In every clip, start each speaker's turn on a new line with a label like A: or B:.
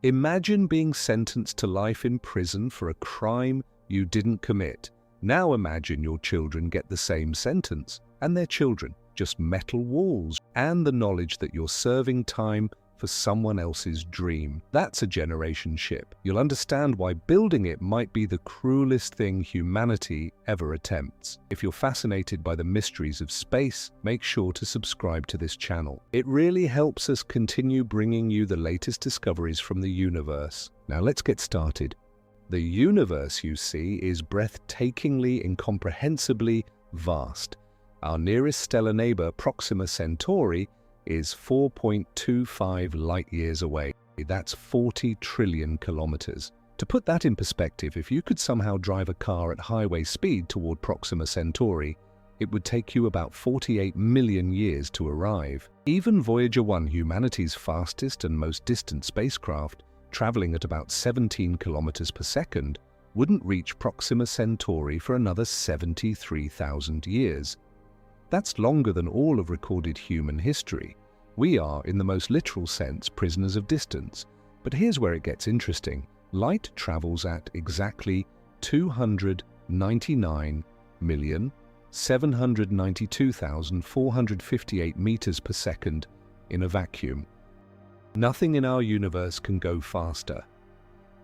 A: Imagine being sentenced to life in prison for a crime you didn't commit. Now imagine your children get the same sentence, and their children, just metal walls, and the knowledge that you're serving time for someone else's dream. That's a generation ship. You'll understand why building it might be the cruelest thing humanity ever attempts. If you're fascinated by the mysteries of space, make sure to subscribe to this channel. It really helps us continue bringing you the latest discoveries from the universe. Now let's get started. The universe, you see, is breathtakingly, incomprehensibly vast. Our nearest stellar neighbor, Proxima Centauri, is 4.25 light-years away. That's 40 trillion kilometers. To put that in perspective, if you could somehow drive a car at highway speed toward Proxima Centauri, it would take you about 48 million years to arrive. Even Voyager 1, humanity's fastest and most distant spacecraft, traveling at about 17 kilometers per second, wouldn't reach Proxima Centauri for another 73,000 years. That's longer than all of recorded human history. We are, in the most literal sense, prisoners of distance. But here's where it gets interesting. Light travels at exactly 299,792,458 meters per second in a vacuum. Nothing in our universe can go faster.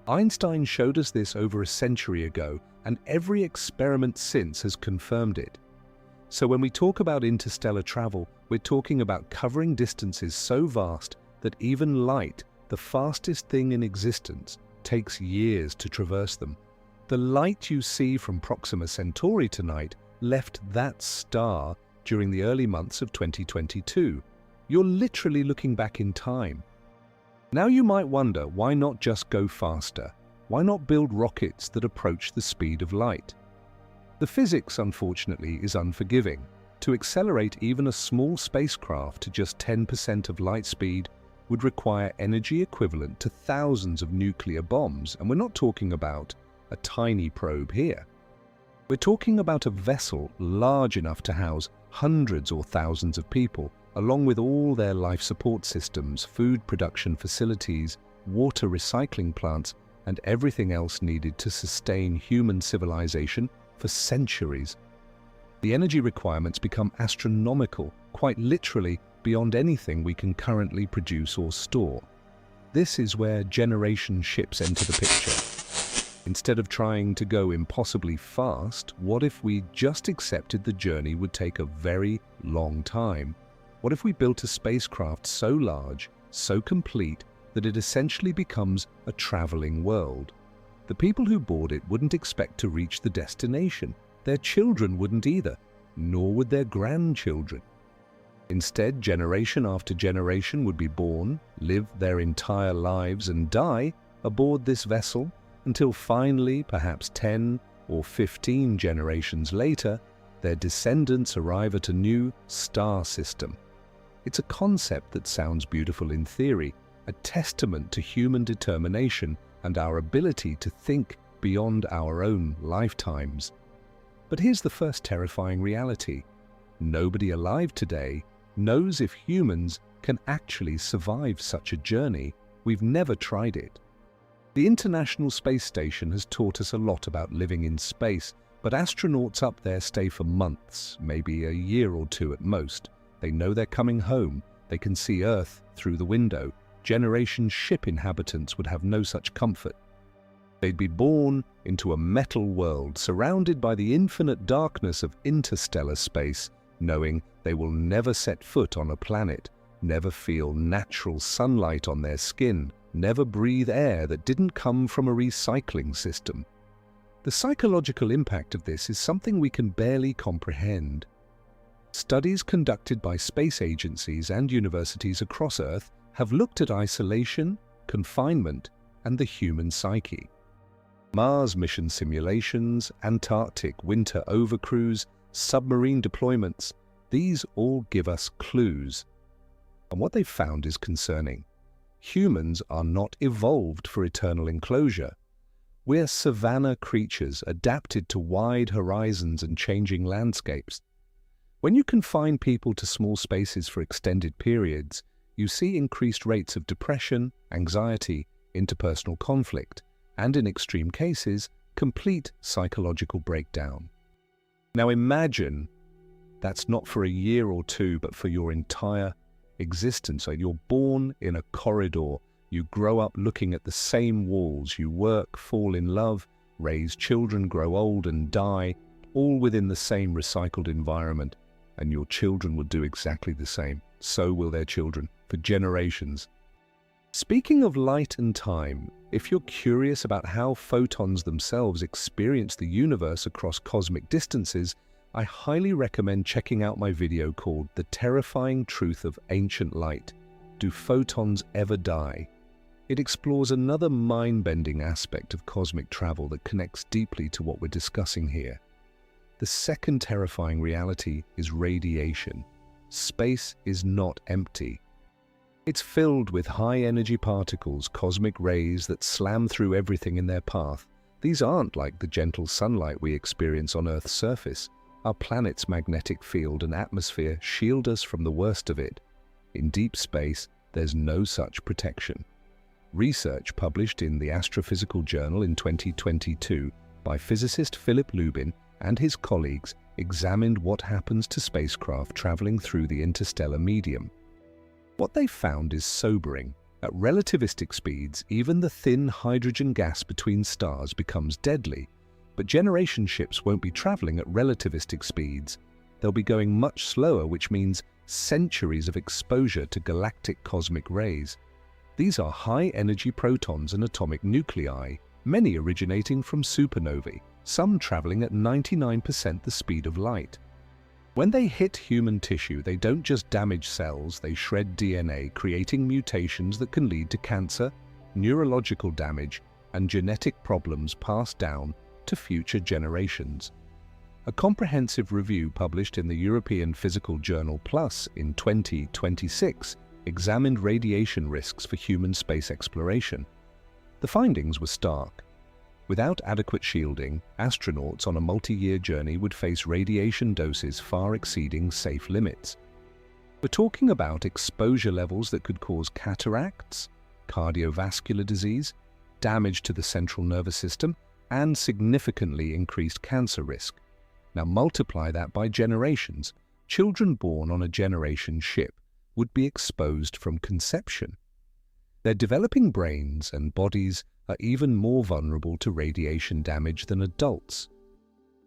A: Einstein showed us this over a century ago, and every experiment since has confirmed it. So when we talk about interstellar travel, we're talking about covering distances so vast that even light, the fastest thing in existence, takes years to traverse them. The light you see from Proxima Centauri tonight left that star during the early months of 2022. You're literally looking back in time. Now you might wonder, why not just go faster? Why not build rockets that approach the speed of light? The physics, unfortunately, is unforgiving. To accelerate even a small spacecraft to just 10% of light speed would require energy equivalent to thousands of nuclear bombs, and we're not talking about a tiny probe here. We're talking about a vessel large enough to house hundreds or thousands of people, along with all their life support systems, food production facilities, water recycling plants, and everything else needed to sustain human civilization for centuries. The energy requirements become astronomical, quite literally beyond anything we can currently produce or store. This is where generation ships enter the picture. Instead of trying to go impossibly fast, what if we just accepted the journey would take a very long time? What if we built a spacecraft so large, so complete, that it essentially becomes a traveling world? The people who board it wouldn't expect to reach the destination. Their children wouldn't either, nor would their grandchildren. Instead, generation after generation would be born, live their entire lives and die aboard this vessel until finally, perhaps 10 or 15 generations later, their descendants arrive at a new star system. It's a concept that sounds beautiful in theory, a testament to human determination and our ability to think beyond our own lifetimes. But here's the first terrifying reality. Nobody alive today knows if humans can actually survive such a journey. We've never tried it. The International Space Station has taught us a lot about living in space, but astronauts up there stay for months, maybe a year or two at most. They know they're coming home. They can see Earth through the window. Generation ship inhabitants would have no such comfort. They'd be born into a metal world surrounded by the infinite darkness of interstellar space, knowing they will never set foot on a planet, never feel natural sunlight on their skin, never breathe air that didn't come from a recycling system. The psychological impact of this is something we can barely comprehend. Studies conducted by space agencies and universities across Earth have looked at isolation, confinement, and the human psyche. Mars mission simulations, Antarctic winter overcruise, submarine deployments, these all give us clues. And what they've found is concerning. Humans are not evolved for eternal enclosure. We're savanna creatures adapted to wide horizons and changing landscapes. When you confine people to small spaces for extended periods, you see increased rates of depression, anxiety, interpersonal conflict, and in extreme cases, complete psychological breakdown. Now imagine that's not for a year or two, but for your entire existence. So you're born in a corridor, you grow up looking at the same walls, you work, fall in love, raise children, grow old and die, all within the same recycled environment, and your children will do exactly the same. So will their children, for generations. Speaking of light and time, if you're curious about how photons themselves experience the universe across cosmic distances, I highly recommend checking out my video called The Terrifying Truth of Ancient Light. Do photons ever die? It explores another mind-bending aspect of cosmic travel that connects deeply to what we're discussing here. The second terrifying reality is radiation. Space is not empty. It's filled with high-energy particles, cosmic rays that slam through everything in their path. These aren't like the gentle sunlight we experience on Earth's surface. Our planet's magnetic field and atmosphere shield us from the worst of it. In deep space, there's no such protection. Research published in the Astrophysical Journal in 2022 by physicist Philip Lubin and his colleagues examined what happens to spacecraft traveling through the interstellar medium. What they found is sobering. At relativistic speeds, even the thin hydrogen gas between stars becomes deadly. But generation ships won't be traveling at relativistic speeds. They'll be going much slower, which means centuries of exposure to galactic cosmic rays. These are high-energy protons and atomic nuclei, many originating from supernovae, some traveling at 99% the speed of light. When they hit human tissue, they don't just damage cells, they shred DNA, creating mutations that can lead to cancer, neurological damage, and genetic problems passed down to future generations. A comprehensive review published in the European Physical Journal Plus in 2026 examined radiation risks for human space exploration. The findings were stark. Without adequate shielding, astronauts on a multi-year journey would face radiation doses far exceeding safe limits. We're talking about exposure levels that could cause cataracts, cardiovascular disease, damage to the central nervous system, and significantly increased cancer risk. Now multiply that by generations. Children born on a generation ship would be exposed from conception. Their developing brains and bodies are even more vulnerable to radiation damage than adults.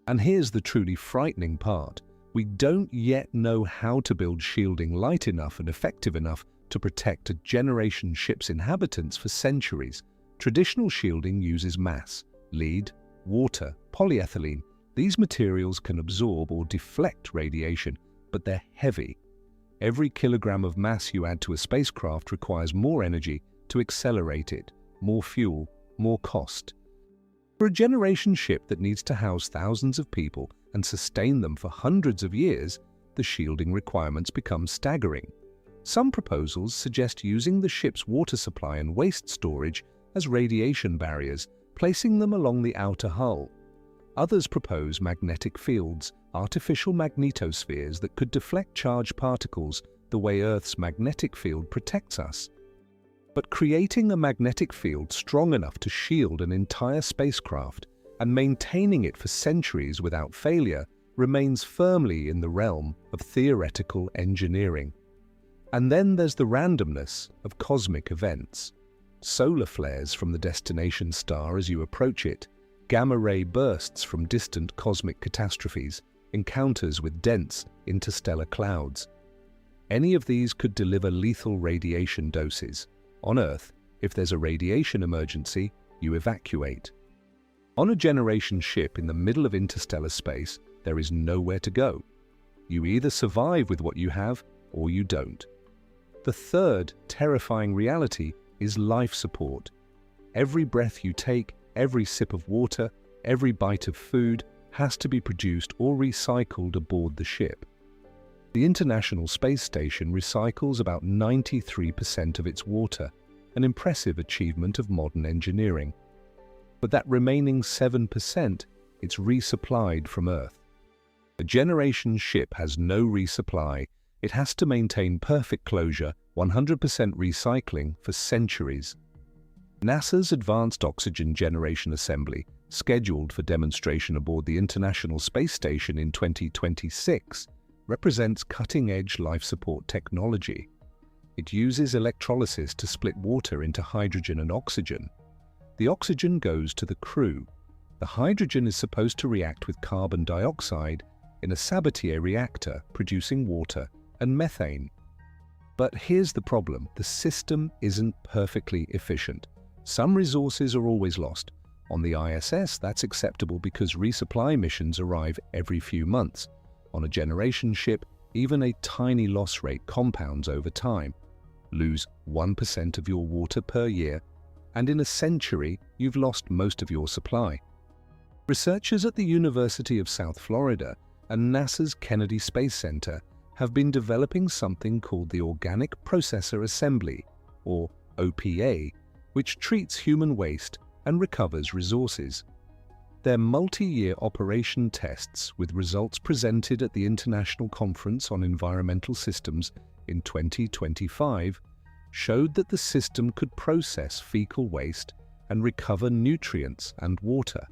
A: And here's the truly frightening part. We don't yet know how to build shielding light enough and effective enough to protect a generation ship's inhabitants for centuries. Traditional shielding uses mass, lead, water, polyethylene. These materials can absorb or deflect radiation, but they're heavy. Every kilogram of mass you add to a spacecraft requires more energy to accelerate it, more fuel, more cost. For a generation ship that needs to house thousands of people and sustain them for hundreds of years, the shielding requirements become staggering. Some proposals suggest using the ship's water supply and waste storage as radiation barriers, placing them along the outer hull. Others propose magnetic fields, artificial magnetospheres that could deflect charged particles the way Earth's magnetic field protects us. But creating a magnetic field strong enough to shield an entire spacecraft and maintaining it for centuries without failure remains firmly in the realm of theoretical engineering. And then there's the randomness of cosmic events. Solar flares from the destination star as you approach it, gamma-ray bursts from distant cosmic catastrophes, encounters with dense interstellar clouds. Any of these could deliver lethal radiation doses. On Earth, if there's a radiation emergency, you evacuate. On a generation ship in the middle of interstellar space, there is nowhere to go. You either survive with what you have, or you don't. The third terrifying reality is life support. Every breath you take, every sip of water, every bite of food has to be produced or recycled aboard the ship. The International Space Station recycles about 93% of its water, an impressive achievement of modern engineering. But that remaining 7%, it's resupplied from Earth. A generation ship has no resupply. It has to maintain perfect closure, 100% recycling for centuries. NASA's Advanced Oxygen Generation Assembly, scheduled for demonstration aboard the International Space Station in 2026, represents cutting-edge life support technology. It uses electrolysis to split water into hydrogen and oxygen. The oxygen goes to the crew. The hydrogen is supposed to react with carbon dioxide in a Sabatier reactor, producing water and methane. But here's the problem: the system isn't perfectly efficient. Some resources are always lost. On the ISS, that's acceptable because resupply missions arrive every few months. On a generation ship, even a tiny loss rate compounds over time. Lose 1% of your water per year, and in a century, you've lost most of your supply. Researchers at the University of South Florida and NASA's Kennedy Space Center have been developing something called the Organic Processor Assembly, or OPA, which treats human waste and recovers resources. Their multi-year operation tests, with results presented at the International Conference on Environmental Systems in 2025, showed that the system could process fecal waste and recover nutrients and water.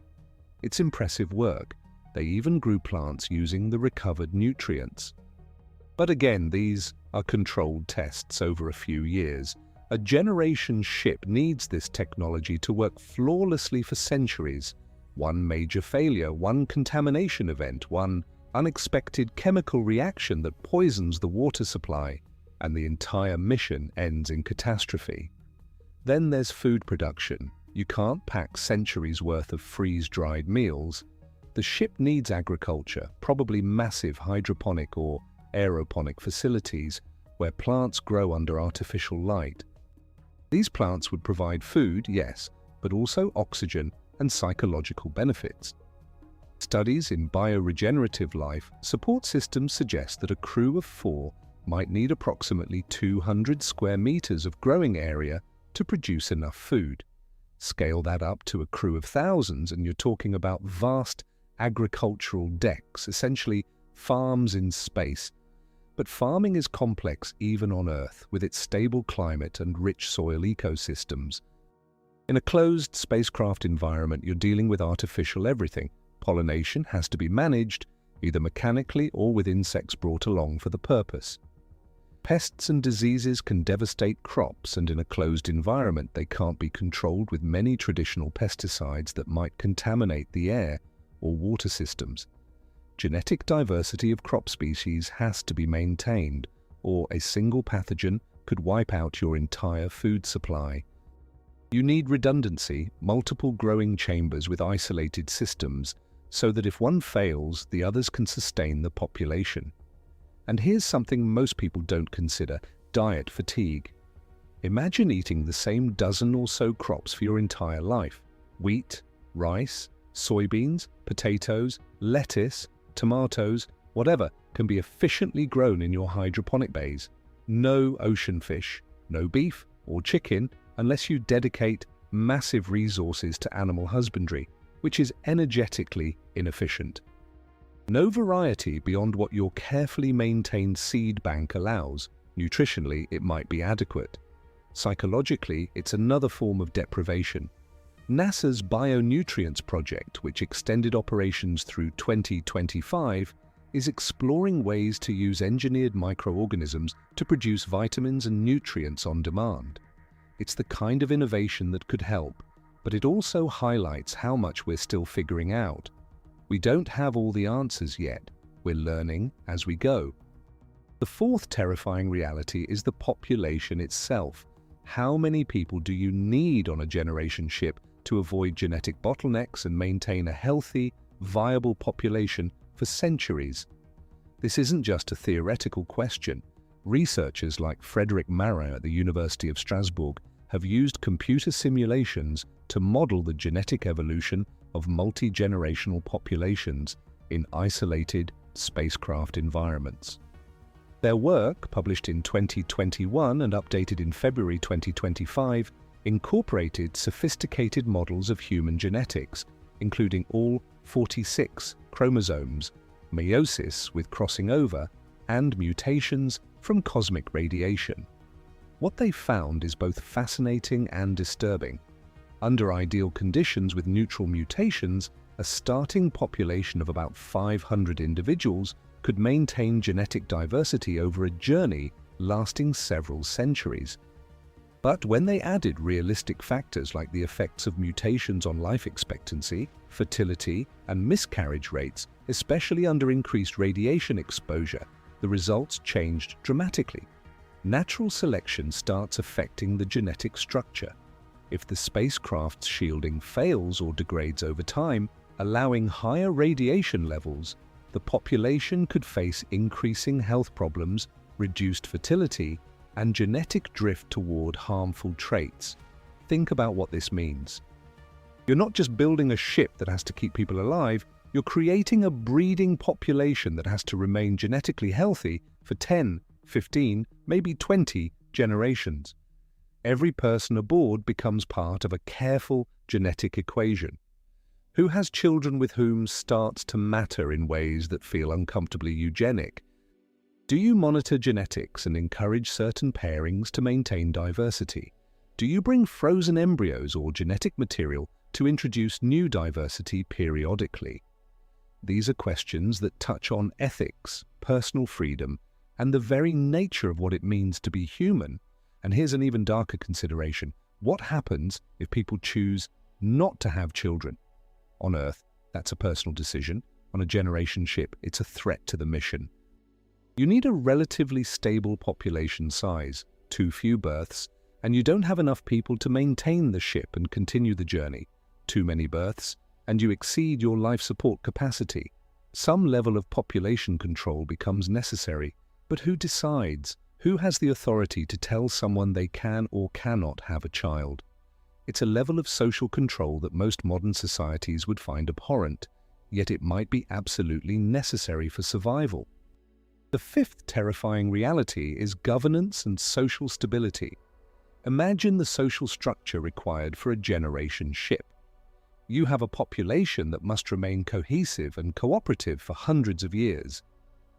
A: It's impressive work. They even grew plants using the recovered nutrients. But again, these are controlled tests over a few years. A generation ship needs this technology to work flawlessly for centuries. One major failure, one contamination event, one unexpected chemical reaction that poisons the water supply, and the entire mission ends in catastrophe. Then there's food production. You can't pack centuries' worth of freeze-dried meals. The ship needs agriculture, probably massive hydroponic or aeroponic facilities where plants grow under artificial light. These plants would provide food, yes, but also oxygen and psychological benefits. Studies in bioregenerative life support systems suggest that a crew of 4 might need approximately 200 square meters of growing area to produce enough food. Scale that up to a crew of thousands and you're talking about vast agricultural decks, essentially farms in space. But farming is complex even on Earth, with its stable climate and rich soil ecosystems. In a closed spacecraft environment, you're dealing with artificial everything. Pollination has to be managed, either mechanically or with insects brought along for the purpose. Pests and diseases can devastate crops, and in a closed environment, they can't be controlled with many traditional pesticides that might contaminate the air or water systems. Genetic diversity of crop species has to be maintained, or a single pathogen could wipe out your entire food supply. You need redundancy, multiple growing chambers with isolated systems, so that if one fails, the others can sustain the population. And here's something most people don't consider: diet fatigue. Imagine eating the same dozen or so crops for your entire life. Wheat, rice, soybeans, potatoes, lettuce, tomatoes, whatever can be efficiently grown in your hydroponic bays. No ocean fish, no beef or chicken unless you dedicate massive resources to animal husbandry, which is energetically inefficient. No variety beyond what your carefully maintained seed bank allows. Nutritionally, it might be adequate. Psychologically, it's another form of deprivation. NASA's Bionutrients project, which extended operations through 2025, is exploring ways to use engineered microorganisms to produce vitamins and nutrients on demand. It's the kind of innovation that could help, but it also highlights how much we're still figuring out. We don't have all the answers yet. We're learning as we go. The fourth terrifying reality is the population itself. How many people do you need on a generation ship to avoid genetic bottlenecks and maintain a healthy, viable population for centuries? This isn't just a theoretical question. Researchers like Frédéric Marin at the University of Strasbourg have used computer simulations to model the genetic evolution of multi-generational populations in isolated spacecraft environments. Their work, published in 2021 and updated in February 2025, incorporated sophisticated models of human genetics, including all 46 chromosomes, meiosis with crossing over, and mutations from cosmic radiation. What they found is both fascinating and disturbing. Under ideal conditions with neutral mutations, a starting population of about 500 individuals could maintain genetic diversity over a journey lasting several centuries. But when they added realistic factors like the effects of mutations on life expectancy, fertility, and miscarriage rates, especially under increased radiation exposure, the results changed dramatically. Natural selection starts affecting the genetic structure. If the spacecraft's shielding fails or degrades over time, allowing higher radiation levels, the population could face increasing health problems, reduced fertility, and genetic drift toward harmful traits. Think about what this means. You're not just building a ship that has to keep people alive, you're creating a breeding population that has to remain genetically healthy for 10, 15, maybe 20 generations. Every person aboard becomes part of a careful genetic equation. Who has children with whom starts to matter in ways that feel uncomfortably eugenic. Do you monitor genetics and encourage certain pairings to maintain diversity? Do you bring frozen embryos or genetic material to introduce new diversity periodically? These are questions that touch on ethics, personal freedom, and the very nature of what it means to be human. And here's an even darker consideration. What happens if people choose not to have children? On Earth, that's a personal decision. On a generation ship, it's a threat to the mission. You need a relatively stable population size, too few births, and you don't have enough people to maintain the ship and continue the journey. Too many births, and you exceed your life support capacity. Some level of population control becomes necessary, but who decides? Who has the authority to tell someone they can or cannot have a child? It's a level of social control that most modern societies would find abhorrent, yet it might be absolutely necessary for survival. The fifth terrifying reality is governance and social stability. Imagine the social structure required for a generation ship. You have a population that must remain cohesive and cooperative for hundreds of years.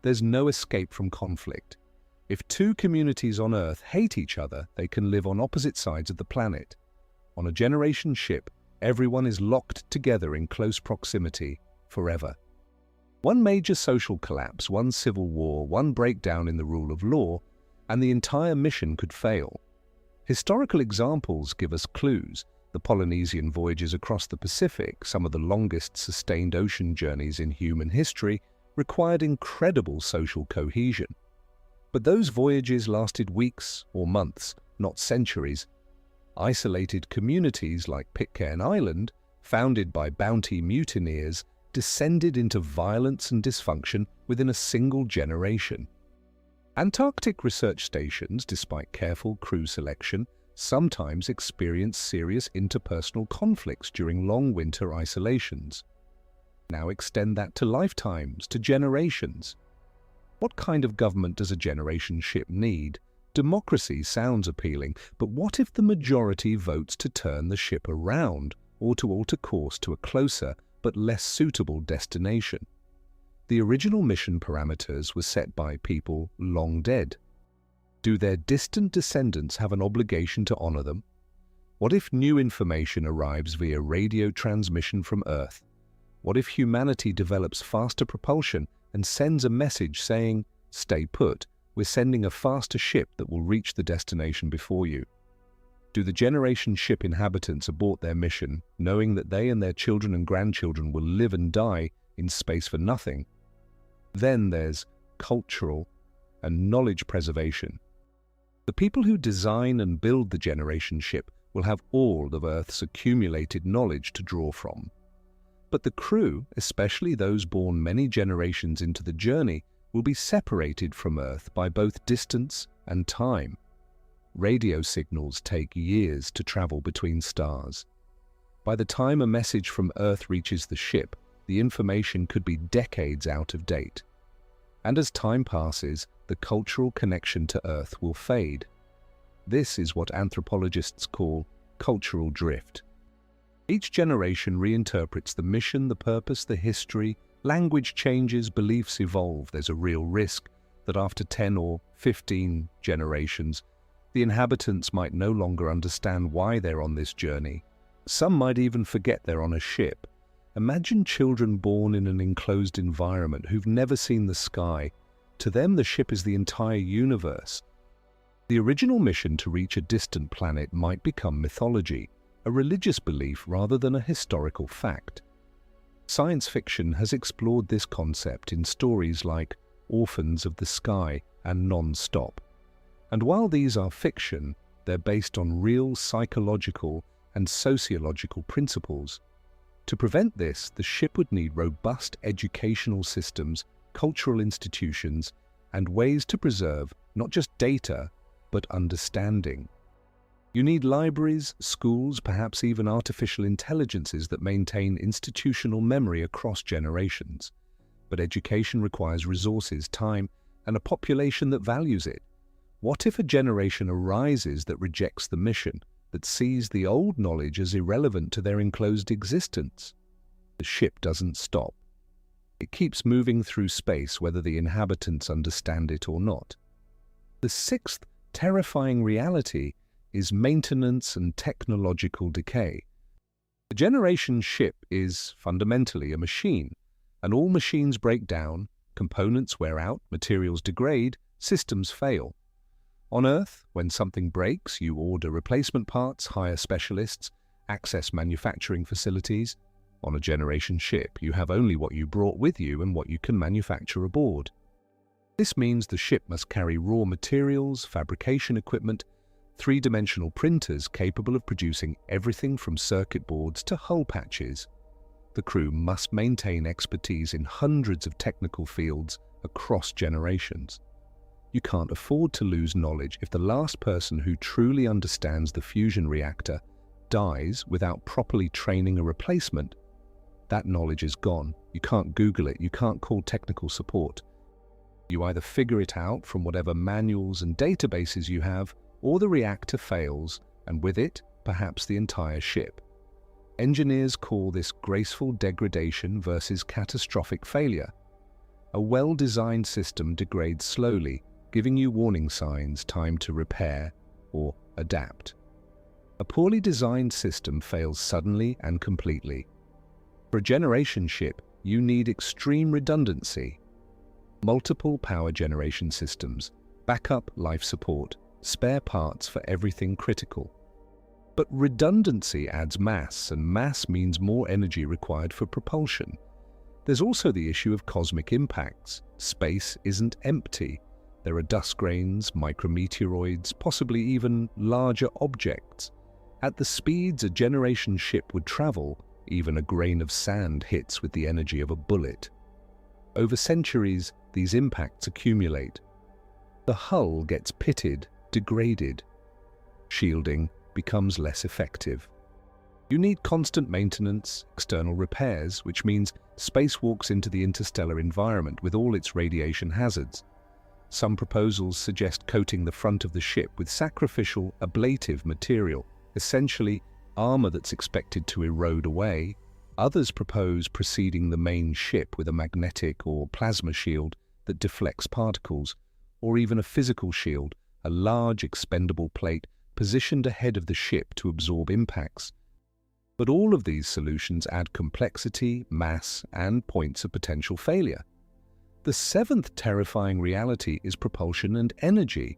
A: There's no escape from conflict. If two communities on Earth hate each other, they can live on opposite sides of the planet. On a generation ship, everyone is locked together in close proximity forever. One major social collapse, one civil war, one breakdown in the rule of law, and the entire mission could fail. Historical examples give us clues. The Polynesian voyages across the Pacific, some of the longest sustained ocean journeys in human history, required incredible social cohesion. But those voyages lasted weeks or months, not centuries. Isolated communities like Pitcairn Island, founded by bounty mutineers, descended into violence and dysfunction within a single generation. Antarctic research stations, despite careful crew selection, sometimes experience serious interpersonal conflicts during long winter isolations. Now extend that to lifetimes, to generations. What kind of government does a generation ship need? Democracy sounds appealing, but what if the majority votes to turn the ship around or to alter course to a closer but less suitable destination? The original mission parameters were set by people long dead. Do their distant descendants have an obligation to honor them? What if new information arrives via radio transmission from Earth? What if humanity develops faster propulsion and sends a message saying, "Stay put, we're sending a faster ship that will reach the destination before you"? Do the generation ship inhabitants abort their mission, knowing that they and their children and grandchildren will live and die in space for nothing? Then there's cultural and knowledge preservation. The people who design and build the generation ship will have all of Earth's accumulated knowledge to draw from. But the crew, especially those born many generations into the journey, will be separated from Earth by both distance and time. Radio signals take years to travel between stars. By the time a message from Earth reaches the ship, the information could be decades out of date. And as time passes, the cultural connection to Earth will fade. This is what anthropologists call cultural drift. Each generation reinterprets the mission, the purpose, the history, language changes, beliefs evolve. There's a real risk that after 10 or 15 generations, the inhabitants might no longer understand why they're on this journey, Some might even forget they're on a ship. Imagine children born in an enclosed environment who've never seen the sky. To them, the ship is the entire universe. The original mission to reach a distant planet might become mythology, a religious belief rather than a historical fact. Science fiction has explored this concept in stories like Orphans of the Sky and Non-Stop. And while these are fiction, they're based on real psychological and sociological principles. To prevent this, the ship would need robust educational systems, cultural institutions, and ways to preserve not just data, but understanding. You need libraries, schools, perhaps even artificial intelligences that maintain institutional memory across generations. But education requires resources, time, and a population that values it. What if a generation arises that rejects the mission, that sees the old knowledge as irrelevant to their enclosed existence? The ship doesn't stop. It keeps moving through space whether the inhabitants understand it or not. The sixth terrifying reality is maintenance and technological decay. The generation ship is fundamentally a machine, and all machines break down, components wear out, materials degrade, systems fail. On Earth, when something breaks, you order replacement parts, hire specialists, access manufacturing facilities. On a generation ship, you have only what you brought with you and what you can manufacture aboard. This means the ship must carry raw materials, fabrication equipment, three-dimensional printers capable of producing everything from circuit boards to hull patches. The crew must maintain expertise in hundreds of technical fields across generations. You can't afford to lose knowledge if the last person who truly understands the fusion reactor dies without properly training a replacement. That knowledge is gone. You can't Google it, you can't call technical support. You either figure it out from whatever manuals and databases you have, or the reactor fails, and with it, perhaps the entire ship. Engineers call this graceful degradation versus catastrophic failure. A well-designed system degrades slowly, giving you warning signs, time to repair or adapt. A poorly designed system fails suddenly and completely. For a generation ship, you need extreme redundancy. Multiple power generation systems, backup life support, spare parts for everything critical. But redundancy adds mass, and mass means more energy required for propulsion. There's also the issue of cosmic impacts. Space isn't empty. There are dust grains, micrometeoroids, possibly even larger objects. At the speeds a generation ship would travel, even a grain of sand hits with the energy of a bullet. Over centuries, these impacts accumulate. The hull gets pitted, degraded. Shielding becomes less effective. You need constant maintenance, external repairs, which means spacewalks into the interstellar environment with all its radiation hazards. Some proposals suggest coating the front of the ship with sacrificial ablative material, essentially armor that's expected to erode away. Others propose preceding the main ship with a magnetic or plasma shield that deflects particles, or even a physical shield, a large expendable plate positioned ahead of the ship to absorb impacts. But all of these solutions add complexity, mass, and points of potential failure. The seventh terrifying reality is propulsion and energy.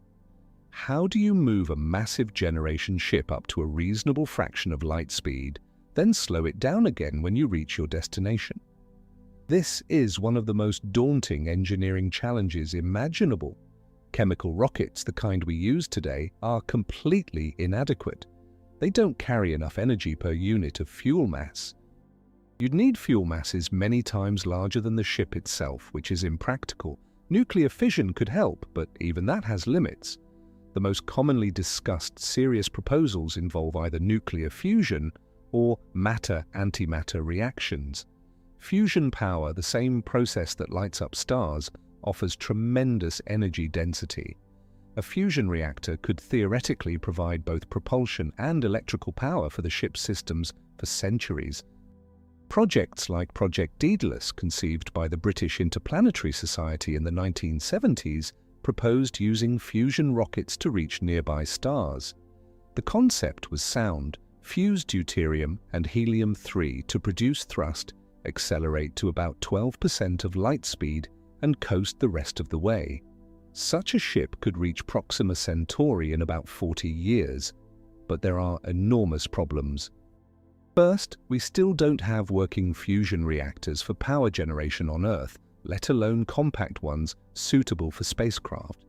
A: How do you move a massive generation ship up to a reasonable fraction of light speed, then slow it down again when you reach your destination? This is one of the most daunting engineering challenges imaginable. Chemical rockets, the kind we use today, are completely inadequate. They don't carry enough energy per unit of fuel mass. You'd need fuel masses many times larger than the ship itself, which is impractical. Nuclear fission could help, but even that has limits. The most commonly discussed serious proposals involve either nuclear fusion or matter-antimatter reactions. Fusion power, the same process that lights up stars, offers tremendous energy density. A fusion reactor could theoretically provide both propulsion and electrical power for the ship's systems for centuries. Projects like Project Daedalus, conceived by the British Interplanetary Society in the 1970s, proposed using fusion rockets to reach nearby stars. The concept was sound. fused deuterium and helium-3 to produce thrust, accelerate to about 12% of light speed, and coast the rest of the way. Such a ship could reach Proxima Centauri in about 40 years, but there are enormous problems. First, we still don't have working fusion reactors for power generation on Earth, let alone compact ones suitable for spacecraft.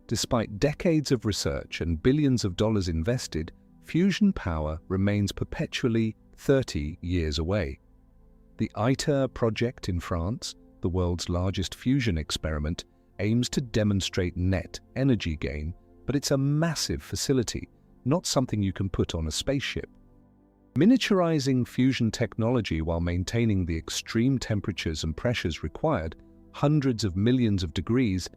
A: Despite decades of research and billions of dollars invested, fusion power remains perpetually 30 years away. The ITER project in France, the world's largest fusion experiment, aims to demonstrate net energy gain, but it's a massive facility, not something you can put on a spaceship. Miniaturizing fusion technology while maintaining the extreme temperatures and pressures required, hundreds of millions of degrees,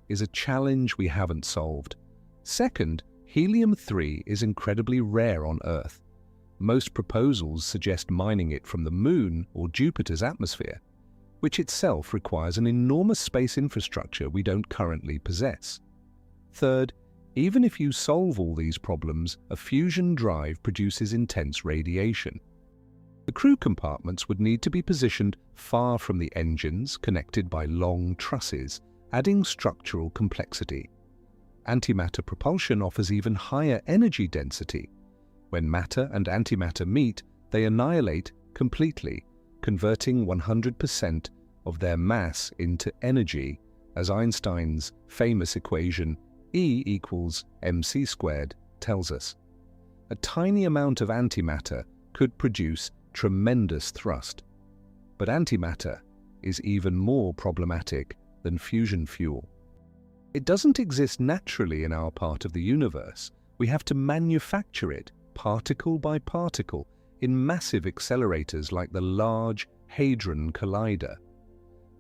A: is a challenge we haven't solved. Second, helium-3 is incredibly rare on Earth. Most proposals suggest mining it from the Moon or Jupiter's atmosphere, which itself requires an enormous space infrastructure we don't currently possess. Third, even if you solve all these problems, a fusion drive produces intense radiation. The crew compartments would need to be positioned far from the engines, connected by long trusses, adding structural complexity. Antimatter propulsion offers even higher energy density. When matter and antimatter meet, they annihilate completely, converting 100% of their mass into energy, as Einstein's famous equation E equals mc squared tells us. A tiny amount of antimatter could produce tremendous thrust. But antimatter is even more problematic than fusion fuel. It doesn't exist naturally in our part of the universe. We have to manufacture it particle by particle in massive accelerators like the Large Hadron Collider.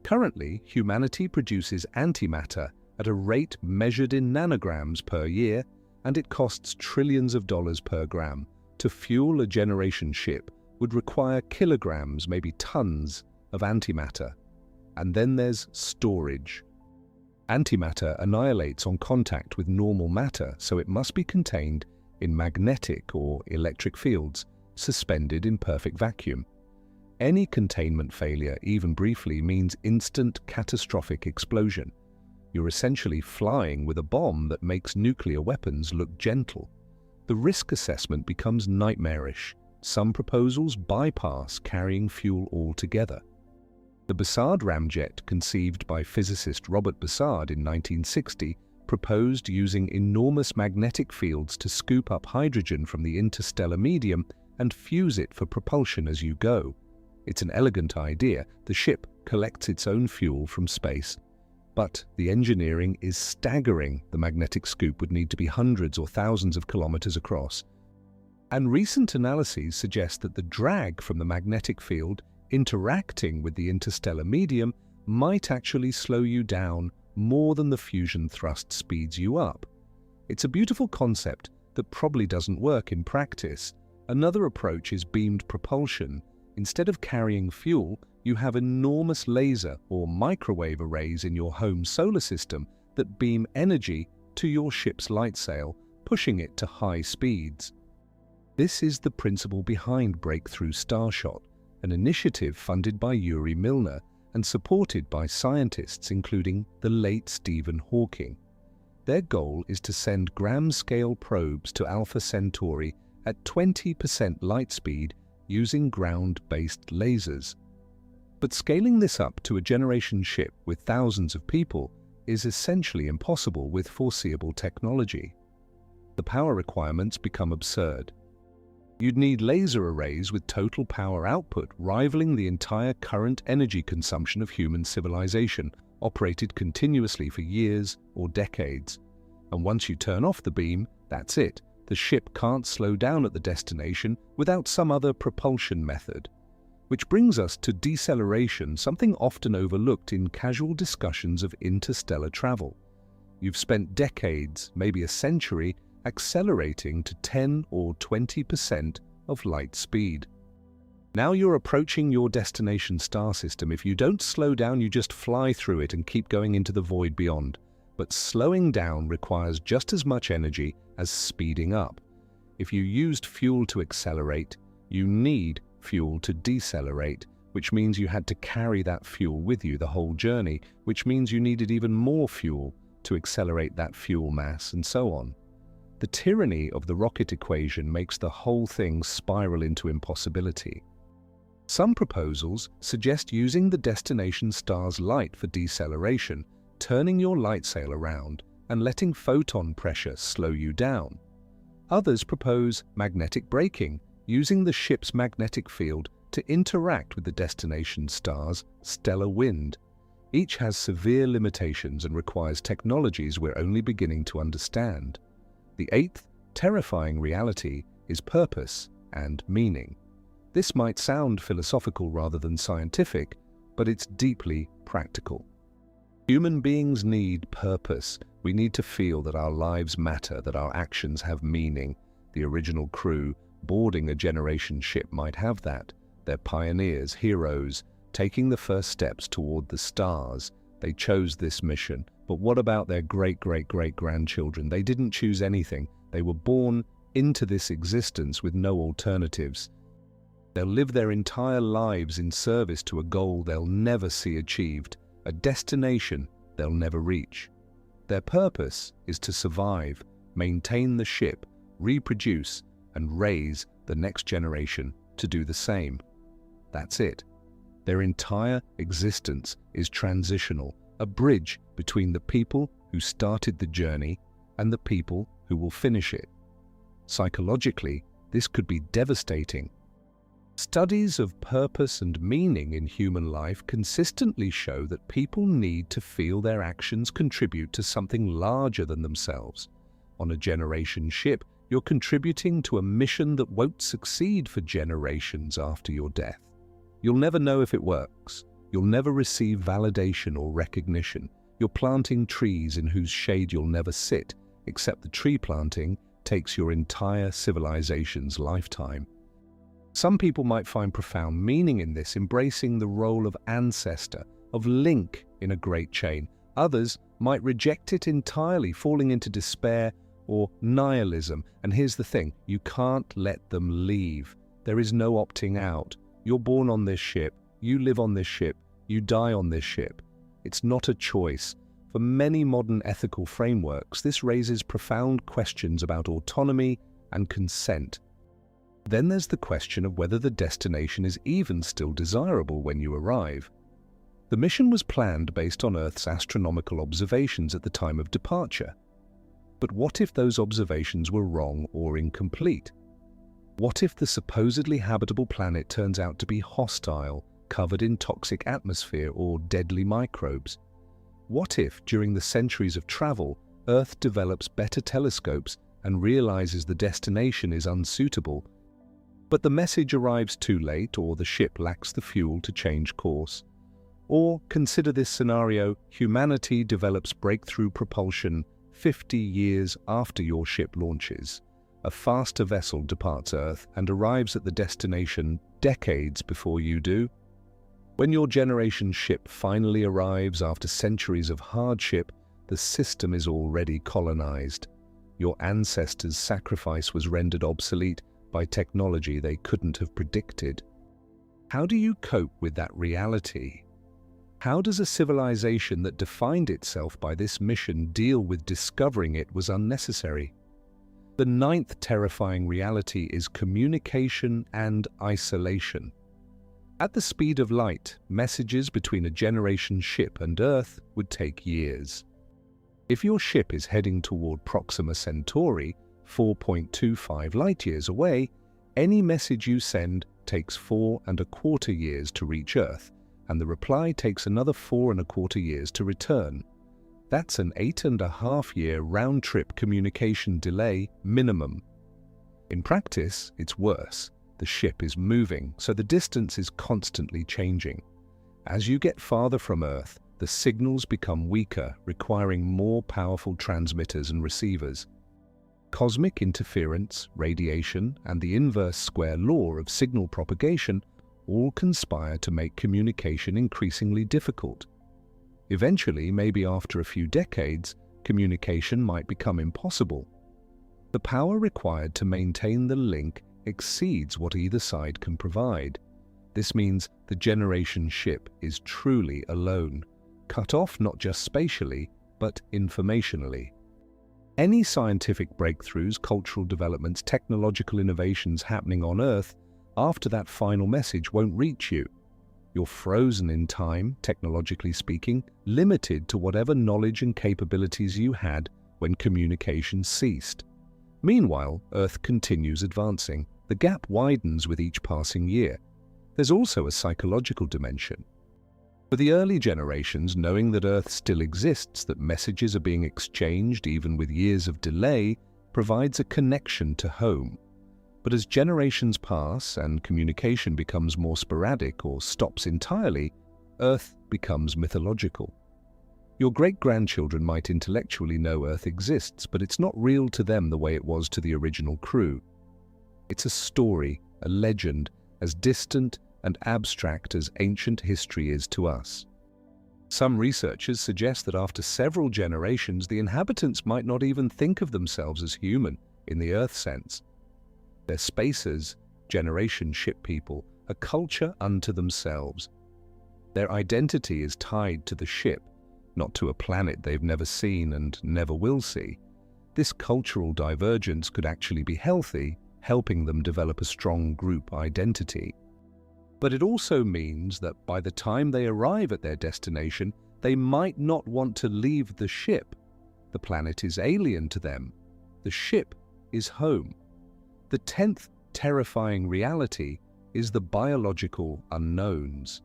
A: Currently, humanity produces antimatter at a rate measured in nanograms per year, and it costs trillions of dollars per gram. To fuel a generation ship would require kilograms, maybe tons, of antimatter. And then there's storage. Antimatter annihilates on contact with normal matter, so it must be contained in magnetic or electric fields, suspended in perfect vacuum. Any containment failure, even briefly, means instant catastrophic explosion. You're essentially flying with a bomb that makes nuclear weapons look gentle. The risk assessment becomes nightmarish. Some proposals bypass carrying fuel altogether. The Bussard ramjet, conceived by physicist Robert Bussard in 1960, proposed using enormous magnetic fields to scoop up hydrogen from the interstellar medium and fuse it for propulsion as you go. It's an elegant idea. The ship collects its own fuel from space. But the engineering is staggering. The magnetic scoop would need to be hundreds or thousands of kilometers across. And recent analyses suggest that the drag from the magnetic field interacting with the interstellar medium might actually slow you down more than the fusion thrust speeds you up. It's a beautiful concept that probably doesn't work in practice. Another approach is beamed propulsion. Instead of carrying fuel, you have enormous laser or microwave arrays in your home solar system that beam energy to your ship's light sail, pushing it to high speeds. This is the principle behind Breakthrough Starshot, an initiative funded by Yuri Milner and supported by scientists including the late Stephen Hawking. Their goal is to send gram-scale probes to Alpha Centauri at 20% light speed using ground-based lasers. But scaling this up to a generation ship with thousands of people is essentially impossible with foreseeable technology. The power requirements become absurd. You'd need laser arrays with total power output rivaling the entire current energy consumption of human civilization, operated continuously for years or decades. And once you turn off the beam, that's it. The ship can't slow down at the destination without some other propulsion method. Which brings us to deceleration, something often overlooked in casual discussions of interstellar travel. You've spent decades, maybe a century, accelerating to 10 or 20% of light speed. Now you're approaching your destination star system. If you don't slow down, you just fly through it and keep going into the void beyond. But slowing down requires just as much energy as speeding up. If you used fuel to accelerate, you need fuel to decelerate, which means you had to carry that fuel with you the whole journey, which means you needed even more fuel to accelerate that fuel mass, and so on. The tyranny of the rocket equation makes the whole thing spiral into impossibility. Some proposals suggest using the destination star's light for deceleration, turning your light sail around and letting photon pressure slow you down. Others propose magnetic braking, using the ship's magnetic field to interact with the destination star's stellar wind. Each has severe limitations and requires technologies we're only beginning to understand. The eighth, terrifying reality is purpose and meaning. This might sound philosophical rather than scientific, but it's deeply practical. Human beings need purpose. We need to feel that our lives matter, that our actions have meaning. The original crew boarding a generation ship might have that. They're pioneers, heroes, taking the first steps toward the stars. They chose this mission. But what about their great-great-great-grandchildren? They didn't choose anything. They were born into this existence with no alternatives. They'll live their entire lives in service to a goal they'll never see achieved, a destination they'll never reach. Their purpose is to survive, maintain the ship, reproduce, and raise the next generation to do the same. That's it. Their entire existence is transitional, a bridge between the people who started the journey and the people who will finish it. Psychologically, this could be devastating. Studies of purpose and meaning in human life consistently show that people need to feel their actions contribute to something larger than themselves. On a generation ship, you're contributing to a mission that won't succeed for generations after your death. You'll never know if it works. You'll never receive validation or recognition. You're planting trees in whose shade you'll never sit, except the tree planting takes your entire civilization's lifetime. Some people might find profound meaning in this, embracing the role of ancestor, of link in a great chain. Others might reject it entirely, falling into despair or nihilism. And here's the thing, you can't let them leave. There is no opting out. You're born on this ship, you live on this ship, you die on this ship. It's not a choice. For many modern ethical frameworks, this raises profound questions about autonomy and consent. Then there's the question of whether the destination is even still desirable when you arrive. The mission was planned based on Earth's astronomical observations at the time of departure. But what if those observations were wrong or incomplete? What if the supposedly habitable planet turns out to be hostile, covered in toxic atmosphere or deadly microbes? What if, during the centuries of travel, Earth develops better telescopes and realizes the destination is unsuitable, but the message arrives too late or the ship lacks the fuel to change course? Or consider this scenario: humanity develops breakthrough propulsion 50 years after your ship launches. A faster vessel departs Earth and arrives at the destination decades before you do. When your generation ship finally arrives after centuries of hardship, the system is already colonized. Your ancestors' sacrifice was rendered obsolete by technology they couldn't have predicted. How do you cope with that reality? How does a civilization that defined itself by this mission deal with discovering it was unnecessary? The ninth terrifying reality is communication and isolation. At the speed of light, messages between a generation ship and Earth would take years. If your ship is heading toward Proxima Centauri, 4.25 light-years away, any message you send takes 4.25 years to reach Earth, and the reply takes another 4.25 years to return. That's an 8.5-year round-trip communication delay minimum. In practice, it's worse. The ship is moving, so the distance is constantly changing. As you get farther from Earth, the signals become weaker, requiring more powerful transmitters and receivers. Cosmic interference, radiation, and the inverse square law of signal propagation all conspire to make communication increasingly difficult. Eventually, maybe after a few decades, communication might become impossible. The power required to maintain the link exceeds what either side can provide. This means the generation ship is truly alone, cut off not just spatially, but informationally. Any scientific breakthroughs, cultural developments, technological innovations happening on Earth after that final message won't reach you. You're frozen in time, technologically speaking, limited to whatever knowledge and capabilities you had when communication ceased. Meanwhile, Earth continues advancing. The gap widens with each passing year. There's also a psychological dimension. For the early generations, knowing that Earth still exists, that messages are being exchanged even with years of delay, provides a connection to home. But as generations pass and communication becomes more sporadic or stops entirely, Earth becomes mythological. Your great-grandchildren might intellectually know Earth exists, but it's not real to them the way it was to the original crew. It's a story, a legend, as distant and abstract as ancient history is to us. Some researchers suggest that after several generations, the inhabitants might not even think of themselves as human in the Earth sense. They're spacers, generation ship people, a culture unto themselves. Their identity is tied to the ship, not to a planet they've never seen and never will see. This cultural divergence could actually be healthy, helping them develop a strong group identity. But it also means that by the time they arrive at their destination, they might not want to leave the ship. The planet is alien to them. The ship is home. The 10th terrifying reality is the biological unknowns.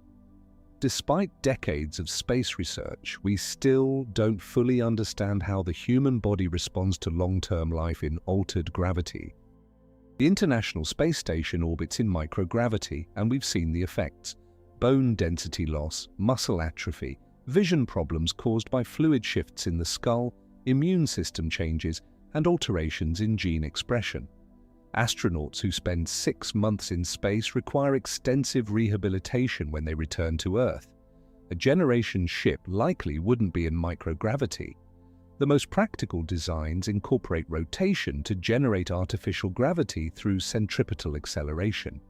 A: Despite decades of space research, we still don't fully understand how the human body responds to long-term life in altered gravity. The International Space Station orbits in microgravity, and we've seen the effects: bone density loss, muscle atrophy, vision problems caused by fluid shifts in the skull, immune system changes, and alterations in gene expression. Astronauts who spend 6 months in space require extensive rehabilitation when they return to Earth. A generation ship likely wouldn't be in microgravity. The most practical designs incorporate rotation to generate artificial gravity through centripetal acceleration.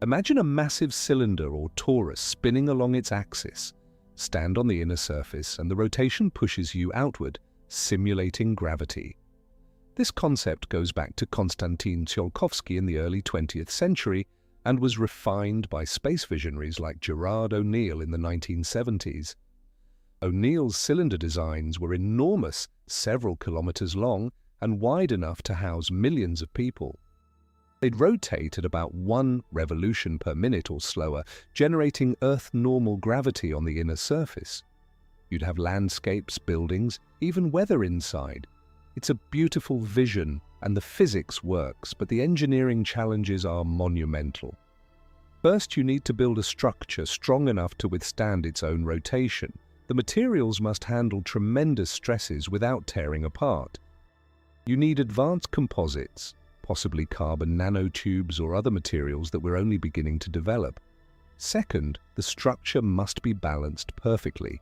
A: Imagine a massive cylinder or torus spinning along its axis. Stand on the inner surface and the rotation pushes you outward, simulating gravity. This concept goes back to Konstantin Tsiolkovsky in the early 20th century and was refined by space visionaries like Gerard O'Neill in the 1970s. O'Neill's cylinder designs were enormous, several kilometers long, and wide enough to house millions of people. They'd rotate at about 1 revolution per minute or slower, generating Earth-normal gravity on the inner surface. You'd have landscapes, buildings, even weather inside. It's a beautiful vision, and the physics works, but the engineering challenges are monumental. First, you need to build a structure strong enough to withstand its own rotation. The materials must handle tremendous stresses without tearing apart. You need advanced composites, possibly carbon nanotubes or other materials that we're only beginning to develop. Second, the structure must be balanced perfectly.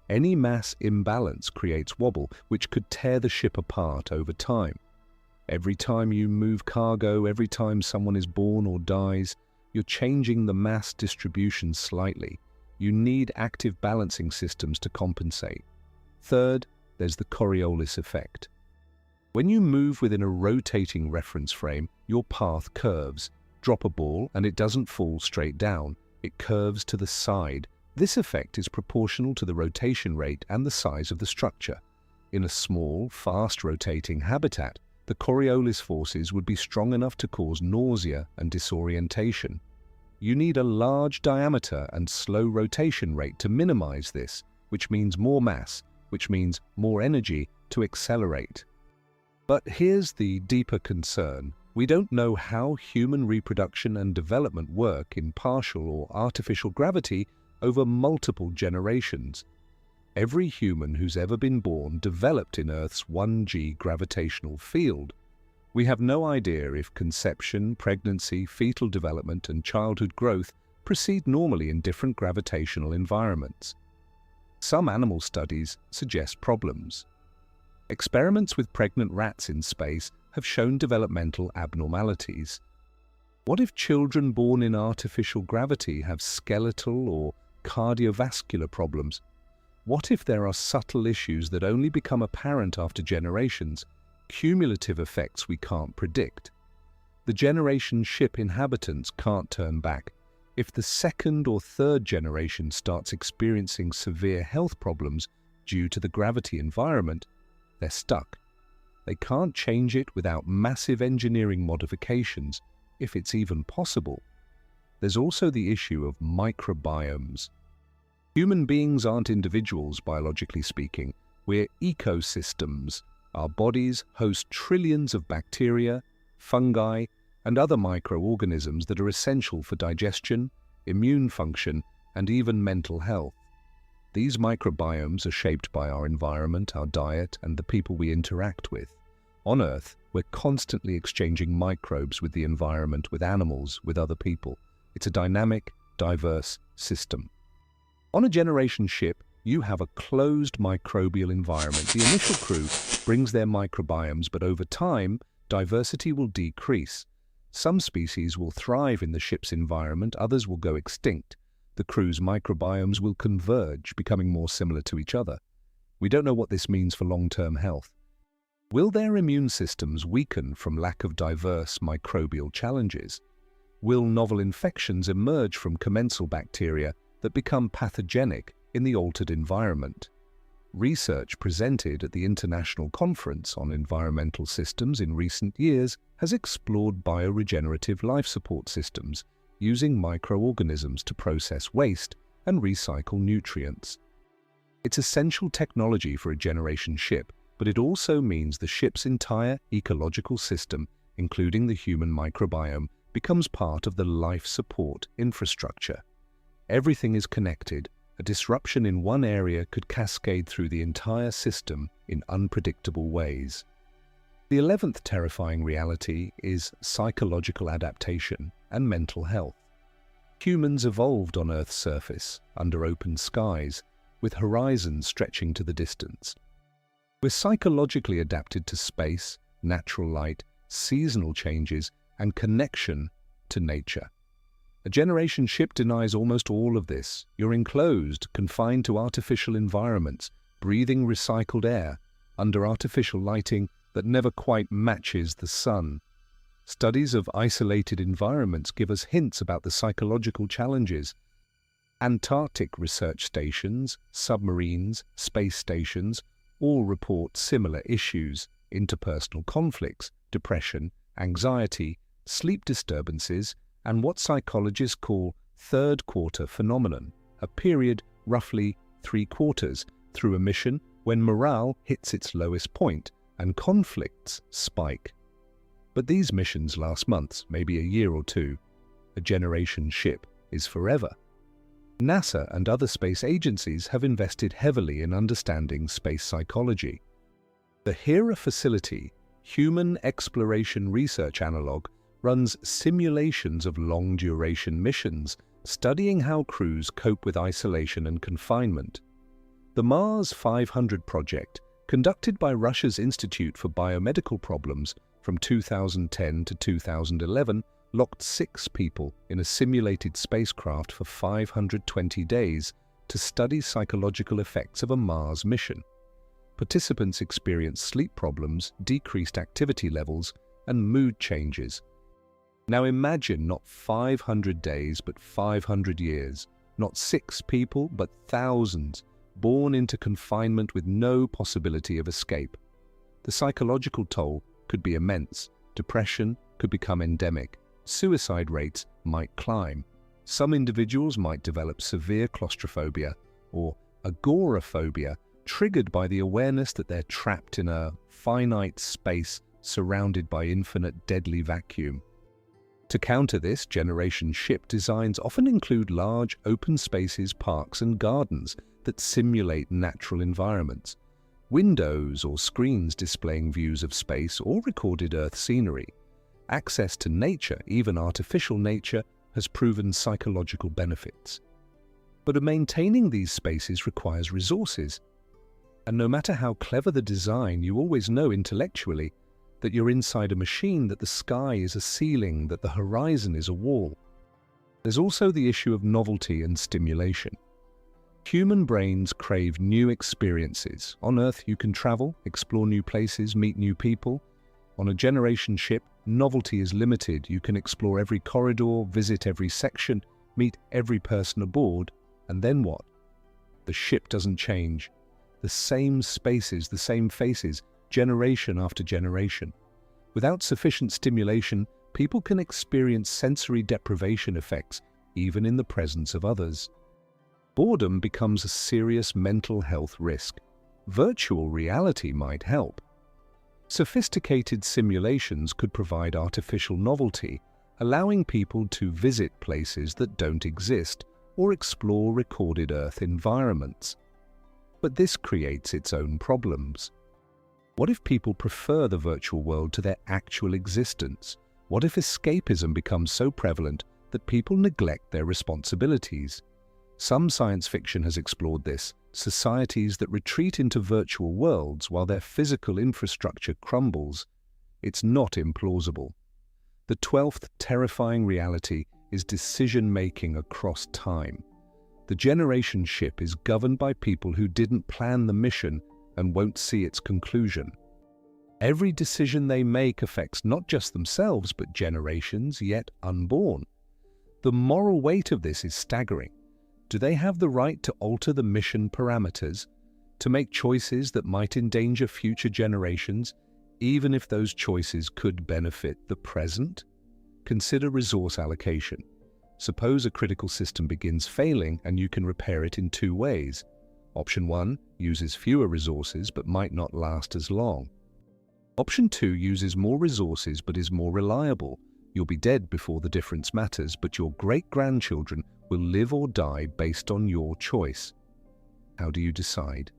A: Any mass imbalance creates wobble, which could tear the ship apart over time. Every time you move cargo, every time someone is born or dies, you're changing the mass distribution slightly. You need active balancing systems to compensate. Third, there's the Coriolis effect. When you move within a rotating reference frame, your path curves. Drop a ball and it doesn't fall straight down, it curves to the side. This effect is proportional to the rotation rate and the size of the structure. In a small, fast-rotating habitat, the Coriolis forces would be strong enough to cause nausea and disorientation. You need a large diameter and slow rotation rate to minimize this, which means more mass, which means more energy to accelerate. But here's the deeper concern. We don't know how human reproduction and development work in partial or artificial gravity over multiple generations. Every human who's ever been born developed in Earth's 1G gravitational field. We have no idea if conception, pregnancy, fetal development, and childhood growth proceed normally in different gravitational environments. Some animal studies suggest problems. Experiments with pregnant rats in space have shown developmental abnormalities. What if children born in artificial gravity have skeletal or cardiovascular problems? What if there are subtle issues that only become apparent after generations, cumulative effects we can't predict? The generation ship inhabitants can't turn back. If the second or third generation starts experiencing severe health problems due to the gravity environment, they're stuck. They can't change it without massive engineering modifications, if it's even possible. There's also the issue of microbiomes. Human beings aren't individuals, biologically speaking. We're ecosystems. Our bodies host trillions of bacteria, fungi, and other microorganisms that are essential for digestion, immune function, and even mental health. These microbiomes are shaped by our environment, our diet, and the people we interact with. On Earth, we're constantly exchanging microbes with the environment, with animals, with other people. It's a dynamic, diverse system. On a generation ship, you have a closed microbial environment. The initial crew brings their microbiomes, but over time, diversity will decrease. Some species will thrive in the ship's environment, others will go extinct. The crew's microbiomes will converge, becoming more similar to each other. We don't know what this means for long-term health. Will their immune systems weaken from lack of diverse microbial challenges? Will novel infections emerge from commensal bacteria that become pathogenic in the altered environment? Research presented at the International Conference on Environmental Systems in recent years has explored bioregenerative life support systems using microorganisms to process waste and recycle nutrients. It's essential technology for a generation ship, but it also means the ship's entire ecological system, including the human microbiome, becomes part of the life support infrastructure. Everything is connected. A disruption in one area could cascade through the entire system in unpredictable ways. The 11th terrifying reality is psychological adaptation and mental health. Humans evolved on Earth's surface, under open skies, with horizons stretching to the distance. We're psychologically adapted to space, natural light, seasonal changes, and connection to nature. A generation ship denies almost all of this. You're enclosed, confined to artificial environments, breathing recycled air, under artificial lighting that never quite matches the sun. Studies of isolated environments give us hints about the psychological challenges. Antarctic research stations, submarines, space stations all report similar issues: interpersonal conflicts, depression, anxiety, sleep disturbances, and what psychologists call third quarter phenomenon, a period roughly 3/4 through a mission when morale hits its lowest point and conflicts spike. But these missions last months, maybe a year or two. A generation ship is forever. NASA and other space agencies have invested heavily in understanding space psychology. The HERA facility, Human Exploration Research Analog, runs simulations of long-duration missions, studying how crews cope with isolation and confinement. The Mars 500 project, conducted by Russia's Institute for Biomedical Problems from 2010 to 2011, locked 6 people in a simulated spacecraft for 520 days to study psychological effects of a Mars mission. Participants experienced sleep problems, decreased activity levels, and mood changes. Now imagine not 500 days, but 500 years. Not 6 people, but thousands, born into confinement with no possibility of escape. The psychological toll could be immense. Depression could become endemic. Suicide rates might climb. Some individuals might develop severe claustrophobia or agoraphobia, triggered by the awareness that they're trapped in a finite space surrounded by infinite deadly vacuum. To counter this, generation ship designs often include large open spaces, parks and gardens that simulate natural environments. Windows or screens displaying views of space or recorded Earth scenery. Access to nature, even artificial nature, has proven psychological benefits. But maintaining these spaces requires resources. And no matter how clever the design, you always know intellectually that you're inside a machine, that the sky is a ceiling, that the horizon is a wall. There's also the issue of novelty and stimulation. Human brains crave new experiences. On Earth, you can travel, explore new places, meet new people. On a generation ship, novelty is limited. You can explore every corridor, visit every section, meet every person aboard, and then what? The ship doesn't change. The same spaces, the same faces, generation after generation. Without sufficient stimulation, people can experience sensory deprivation effects, even in the presence of others. Boredom becomes a serious mental health risk. Virtual reality might help. Sophisticated simulations could provide artificial novelty, allowing people to visit places that don't exist or explore recorded Earth environments. But this creates its own problems. What if people prefer the virtual world to their actual existence? What if escapism becomes so prevalent that people neglect their responsibilities? Some science fiction has explored this, societies that retreat into virtual worlds while their physical infrastructure crumbles. It's not implausible. The 12th terrifying reality is decision-making across time. The generation ship is governed by people who didn't plan the mission and won't see its conclusion. Every decision they make affects not just themselves, but generations yet unborn. The moral weight of this is staggering. Do they have the right to alter the mission parameters, to make choices that might endanger future generations, even if those choices could benefit the present? Consider resource allocation. Suppose a critical system begins failing and you can repair it in two ways. Option 1 uses fewer resources but might not last as long. Option 2 uses more resources but is more reliable. You'll be dead before the difference matters, but your great-grandchildren will live or die based on your choice. How do you decide?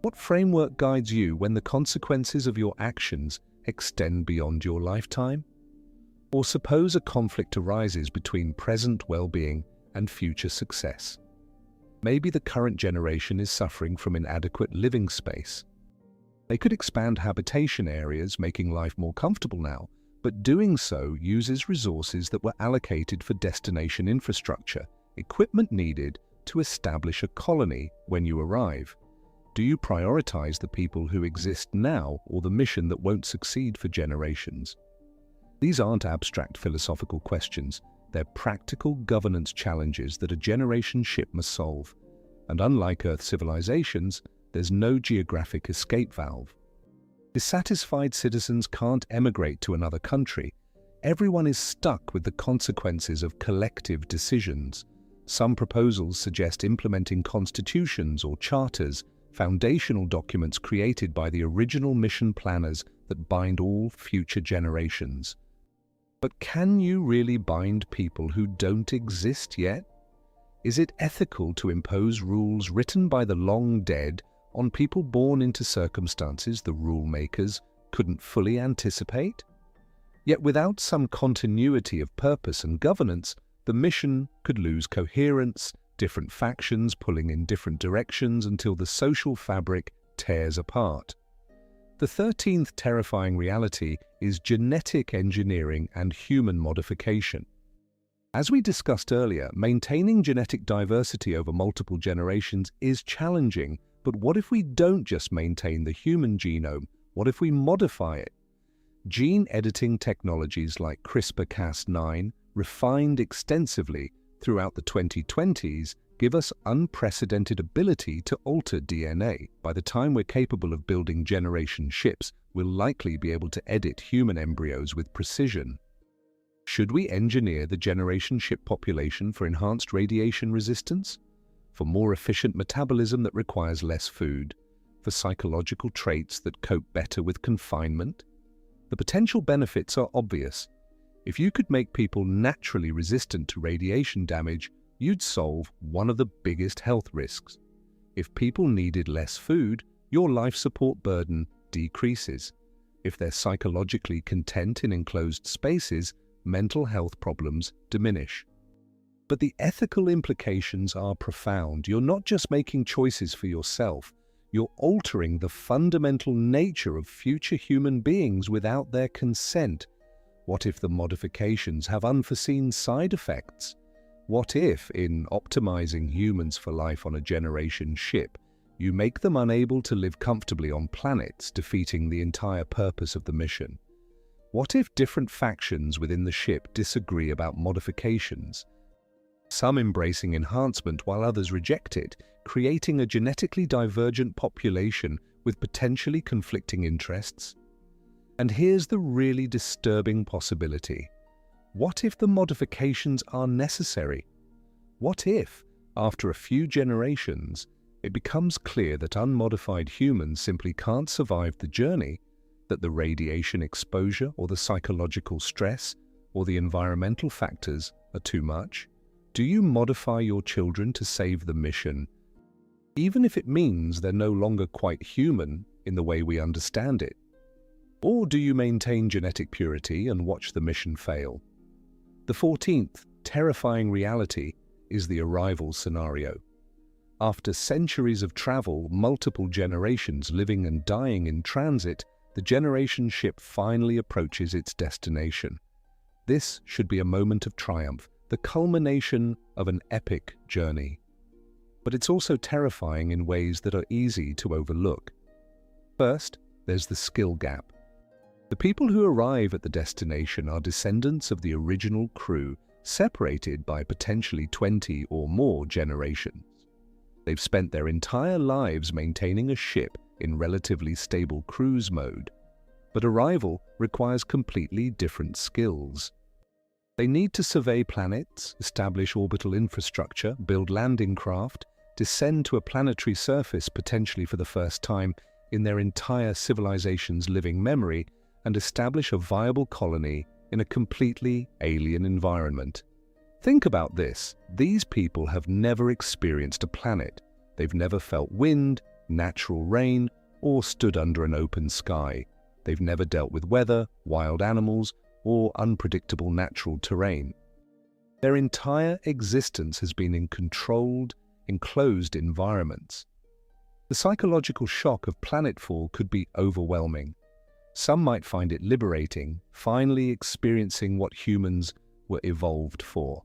A: What framework guides you when the consequences of your actions extend beyond your lifetime? Or suppose a conflict arises between present well-being and future success. Maybe the current generation is suffering from inadequate living space. They could expand habitation areas, making life more comfortable now, but doing so uses resources that were allocated for destination infrastructure, equipment needed to establish a colony when you arrive. Do you prioritize the people who exist now or the mission that won't succeed for generations? These aren't abstract philosophical questions. They're practical governance challenges that a generation ship must solve. And unlike Earth civilizations, there's no geographic escape valve. Dissatisfied citizens can't emigrate to another country. Everyone is stuck with the consequences of collective decisions. Some proposals suggest implementing constitutions or charters, foundational documents created by the original mission planners that bind all future generations. But can you really bind people who don't exist yet? Is it ethical to impose rules written by the long dead on people born into circumstances the rule makers couldn't fully anticipate? Yet without some continuity of purpose and governance, the mission could lose coherence, different factions pulling in different directions until the social fabric tears apart. The 13th terrifying reality is genetic engineering and human modification. As we discussed earlier, maintaining genetic diversity over multiple generations is challenging. But what if we don't just maintain the human genome? What if we modify it? Gene editing technologies like CRISPR-Cas9, refined extensively throughout the 2020s, give us unprecedented ability to alter DNA. By the time we're capable of building generation ships, we'll likely be able to edit human embryos with precision. Should we engineer the generation ship population for enhanced radiation resistance? For more efficient metabolism that requires less food, for psychological traits that cope better with confinement? The potential benefits are obvious. If you could make people naturally resistant to radiation damage, you'd solve one of the biggest health risks. If people needed less food, your life support burden decreases. If they're psychologically content in enclosed spaces, mental health problems diminish. But the ethical implications are profound. You're not just making choices for yourself, you're altering the fundamental nature of future human beings without their consent. What if the modifications have unforeseen side effects? What if, in optimizing humans for life on a generation ship, you make them unable to live comfortably on planets, defeating the entire purpose of the mission? What if different factions within the ship disagree about modifications, some embracing enhancement while others reject it, creating a genetically divergent population with potentially conflicting interests? And here's the really disturbing possibility. What if the modifications are necessary? What if, after a few generations, it becomes clear that unmodified humans simply can't survive the journey, that the radiation exposure or the psychological stress or the environmental factors are too much? Do you modify your children to save the mission, even if it means they're no longer quite human in the way we understand it? Or do you maintain genetic purity and watch the mission fail? The 14th terrifying reality is the arrival scenario. After centuries of travel, multiple generations living and dying in transit, the generation ship finally approaches its destination. This should be a moment of triumph, the culmination of an epic journey. But it's also terrifying in ways that are easy to overlook. First, there's the skill gap. The people who arrive at the destination are descendants of the original crew, separated by potentially 20 or more generations. They've spent their entire lives maintaining a ship in relatively stable cruise mode, but arrival requires completely different skills. They need to survey planets, establish orbital infrastructure, build landing craft, descend to a planetary surface potentially for the first time in their entire civilization's living memory, and establish a viable colony in a completely alien environment. Think about this. These people have never experienced a planet. They've never felt wind, natural rain, or stood under an open sky. They've never dealt with weather, wild animals, or unpredictable natural terrain. Their entire existence has been in controlled, enclosed environments. The psychological shock of planetfall could be overwhelming. Some might find it liberating, finally experiencing what humans were evolved for.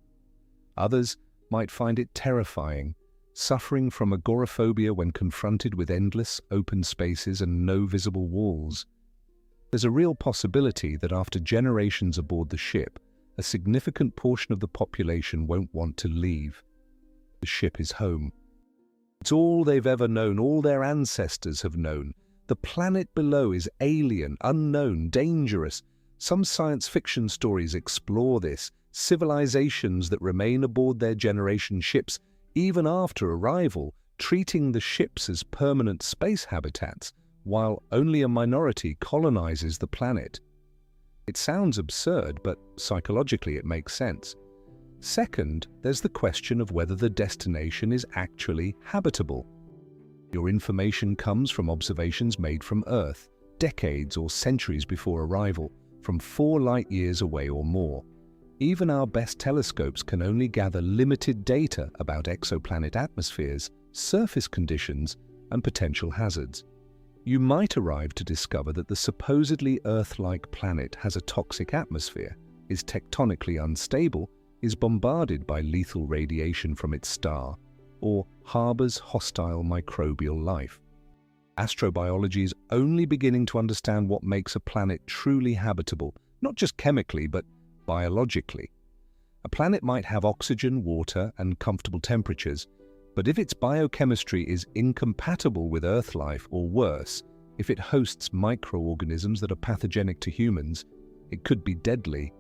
A: Others might find it terrifying, suffering from agoraphobia when confronted with endless open spaces and no visible walls. There's a real possibility that after generations aboard the ship, a significant portion of the population won't want to leave. The ship is home. It's all they've ever known, all their ancestors have known. The planet below is alien, unknown, dangerous. Some science fiction stories explore this. Civilizations that remain aboard their generation ships even after arrival, treating the ships as permanent space habitats, while only a minority colonizes the planet. It sounds absurd, but psychologically it makes sense. Second, there's the question of whether the destination is actually habitable. Your information comes from observations made from Earth, decades or centuries before arrival, from 4 light-years away or more. Even our best telescopes can only gather limited data about exoplanet atmospheres, surface conditions, and potential hazards. You might arrive to discover that the supposedly Earth-like planet has a toxic atmosphere, is tectonically unstable, is bombarded by lethal radiation from its star, or harbors hostile microbial life. Astrobiology is only beginning to understand what makes a planet truly habitable, not just chemically, but biologically. A planet might have oxygen, water, and comfortable temperatures, but if its biochemistry is incompatible with Earth life, or worse, if it hosts microorganisms that are pathogenic to humans, it could be deadly.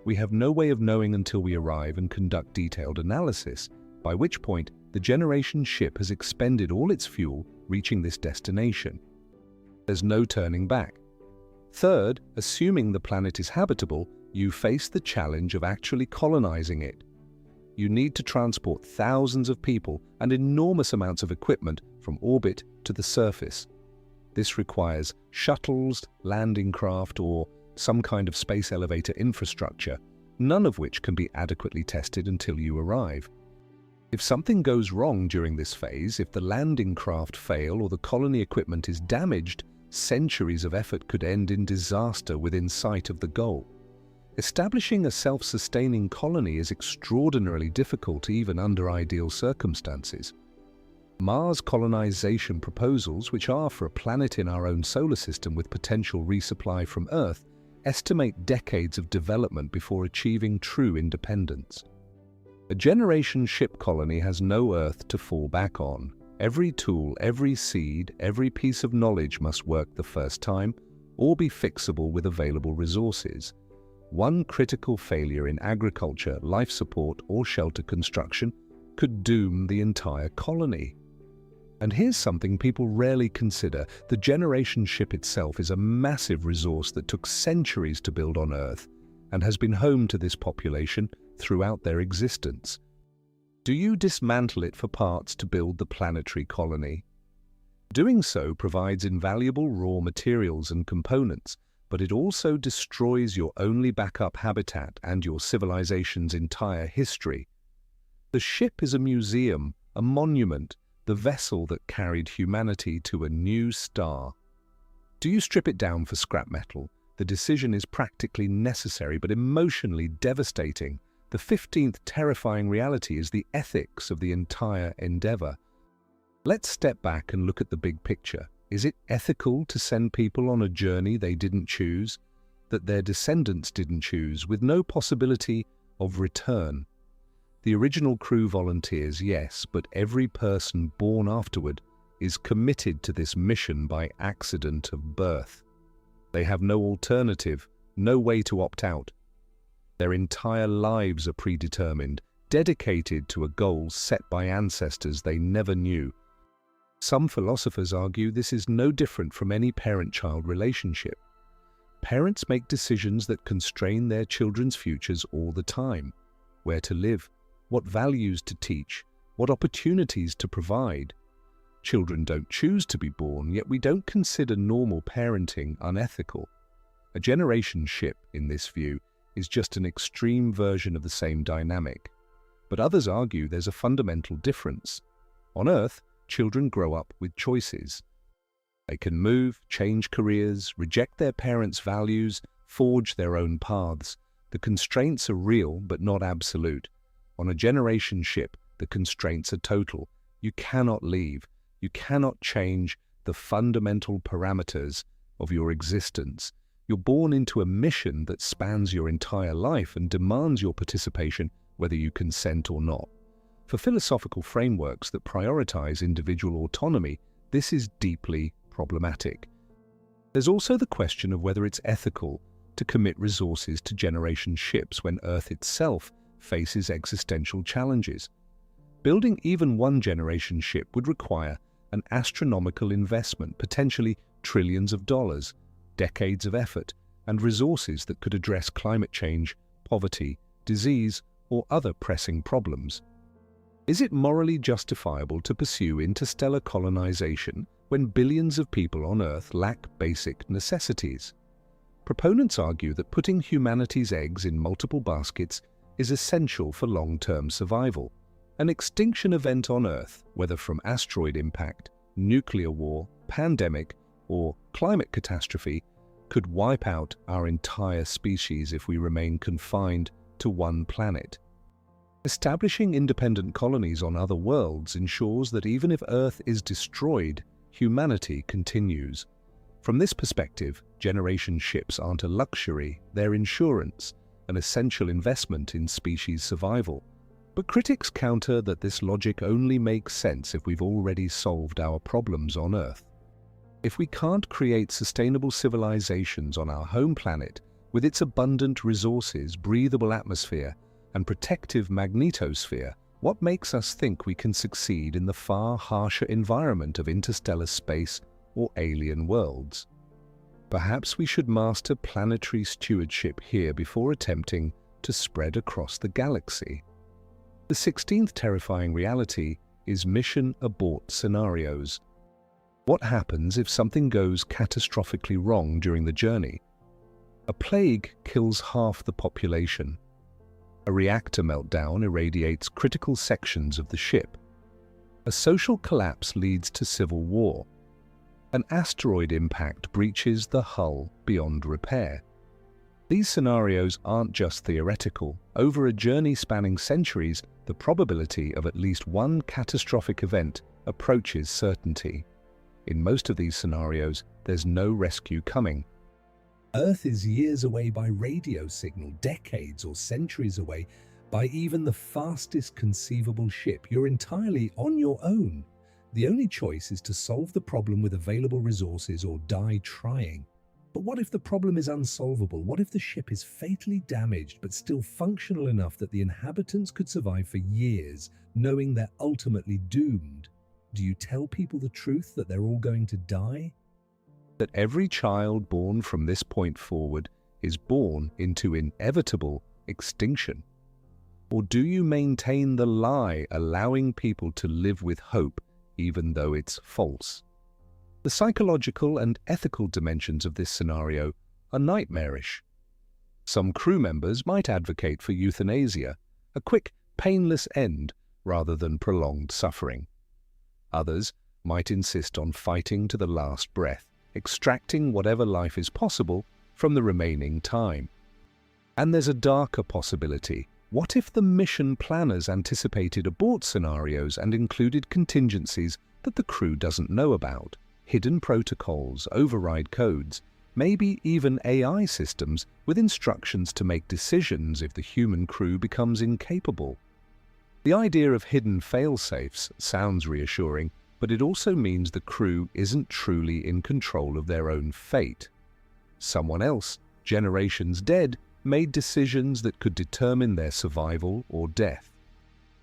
A: We have no way of knowing until we arrive and conduct detailed analysis, by which point the generation ship has expended all its fuel reaching this destination. There's no turning back. Third, assuming the planet is habitable, you face the challenge of actually colonizing it. You need to transport thousands of people and enormous amounts of equipment from orbit to the surface. This requires shuttles, landing craft, or some kind of space elevator infrastructure, none of which can be adequately tested until you arrive. If something goes wrong during this phase, if the landing craft fail or the colony equipment is damaged, centuries of effort could end in disaster within sight of the goal. Establishing a self-sustaining colony is extraordinarily difficult even under ideal circumstances. Mars colonization proposals, which are for a planet in our own solar system with potential resupply from Earth, estimate decades of development before achieving true independence. A generation ship colony has no Earth to fall back on. Every tool, every seed, every piece of knowledge must work the first time or be fixable with available resources. One critical failure in agriculture, life support, or shelter construction could doom the entire colony. And here's something people rarely consider. The generation ship itself is a massive resource that took centuries to build on Earth and has been home to this population throughout their existence. Do you dismantle it for parts to build the planetary colony? Doing so provides invaluable raw materials and components, but it also destroys your only backup habitat and your civilization's entire history. The ship is a museum, a monument, the vessel that carried humanity to a new star. Do you strip it down for scrap metal? The decision is practically necessary but emotionally devastating. The 15th terrifying reality is the ethics of the entire endeavor. Let's step back and look at the big picture. Is it ethical to send people on a journey they didn't choose, that their descendants didn't choose, with no possibility of return? The original crew volunteers, yes, but every person born afterward is committed to this mission by accident of birth. They have no alternative, no way to opt out. Their entire lives are predetermined, dedicated to a goal set by ancestors they never knew. Some philosophers argue this is no different from any parent-child relationship. Parents make decisions that constrain their children's futures all the time. Where to live, what values to teach, what opportunities to provide. Children don't choose to be born, yet we don't consider normal parenting unethical. A generation ship, in this view, is just an extreme version of the same dynamic. But others argue there's a fundamental difference. On Earth, children grow up with choices. They can move, change careers, reject their parents' values, forge their own paths. The constraints are real but not absolute. On a generation ship, the constraints are total. You cannot leave. You cannot change the fundamental parameters of your existence. You're born into a mission that spans your entire life and demands your participation whether you consent or not. For philosophical frameworks that prioritize individual autonomy, this is deeply problematic. There's also the question of whether it's ethical to commit resources to generation ships when Earth itself faces existential challenges. Building even one generation ship would require an astronomical investment, potentially trillions of dollars, decades of effort, and resources that could address climate change, poverty, disease, or other pressing problems. Is it morally justifiable to pursue interstellar colonization when billions of people on Earth lack basic necessities? Proponents argue that putting humanity's eggs in multiple baskets is essential for long-term survival. An extinction event on Earth, whether from asteroid impact, nuclear war, pandemic, or climate catastrophe, could wipe out our entire species if we remain confined to one planet. Establishing independent colonies on other worlds ensures that even if Earth is destroyed, humanity continues. From this perspective, generation ships aren't a luxury, they're insurance, an essential investment in species survival. But critics counter that this logic only makes sense if we've already solved our problems on Earth. If we can't create sustainable civilizations on our home planet, with its abundant resources, breathable atmosphere, and protective magnetosphere, what makes us think we can succeed in the far harsher environment of interstellar space or alien worlds? Perhaps we should master planetary stewardship here before attempting to spread across the galaxy. The 16th terrifying reality is mission abort scenarios. What happens if something goes catastrophically wrong during the journey? A plague kills half the population. A reactor meltdown irradiates critical sections of the ship. A social collapse leads to civil war. An asteroid impact breaches the hull beyond repair. These scenarios aren't just theoretical. Over a journey spanning centuries, the probability of at least one catastrophic event approaches certainty. In most of these scenarios, there's no rescue coming. Earth is years away by radio signal, decades or centuries away by even the fastest conceivable ship. You're entirely on your own. The only choice is to solve the problem with available resources or die trying. But what if the problem is unsolvable? What if the ship is fatally damaged but still functional enough that the inhabitants could survive for years, knowing they're ultimately doomed? Do you tell people the truth that they're all going to die? That every child born from this point forward is born into inevitable extinction? Or do you maintain the lie, allowing people to live with hope even though it's false? The psychological and ethical dimensions of this scenario are nightmarish. Some crew members might advocate for euthanasia, a quick, painless end rather than prolonged suffering. Others might insist on fighting to the last breath, extracting whatever life is possible from the remaining time. And there's a darker possibility. What if the mission planners anticipated abort scenarios and included contingencies that the crew doesn't know about? Hidden protocols, override codes, maybe even AI systems with instructions to make decisions if the human crew becomes incapable. The idea of hidden fail-safes sounds reassuring, but it also means the crew isn't truly in control of their own fate. Someone else, generations dead, made decisions that could determine their survival or death.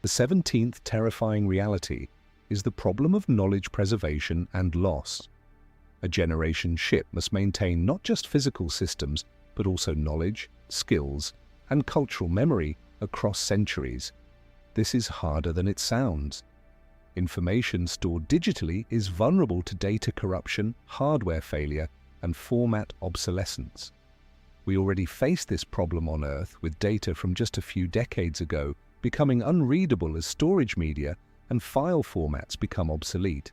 A: The 17th terrifying reality is the problem of knowledge preservation and loss. A generation ship must maintain not just physical systems, but also knowledge, skills, and cultural memory across centuries. This is harder than it sounds. Information stored digitally is vulnerable to data corruption, hardware failure, and format obsolescence. We already face this problem on Earth with data from just a few decades ago becoming unreadable as storage media and file formats become obsolete.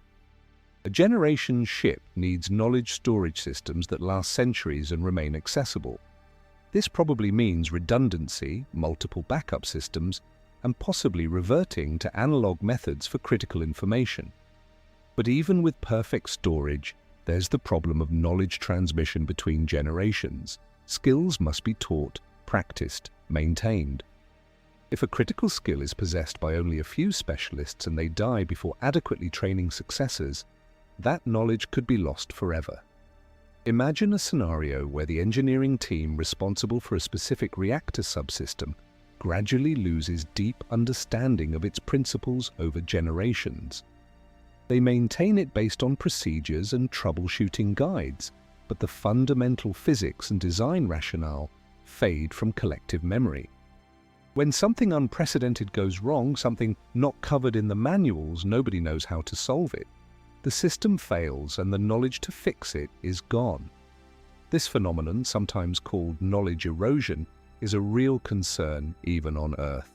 A: A generation ship needs knowledge storage systems that last centuries and remain accessible. This probably means redundancy, multiple backup systems, and possibly reverting to analog methods for critical information. But even with perfect storage, there's the problem of knowledge transmission between generations. Skills must be taught, practiced, maintained. If a critical skill is possessed by only a few specialists and they die before adequately training successors, that knowledge could be lost forever. Imagine a scenario where the engineering team responsible for a specific reactor subsystem gradually loses deep understanding of its principles over generations. They maintain it based on procedures and troubleshooting guides, but the fundamental physics and design rationale fade from collective memory. When something unprecedented goes wrong, something not covered in the manuals, nobody knows how to solve it. The system fails and the knowledge to fix it is gone. This phenomenon, sometimes called knowledge erosion, is a real concern even on Earth.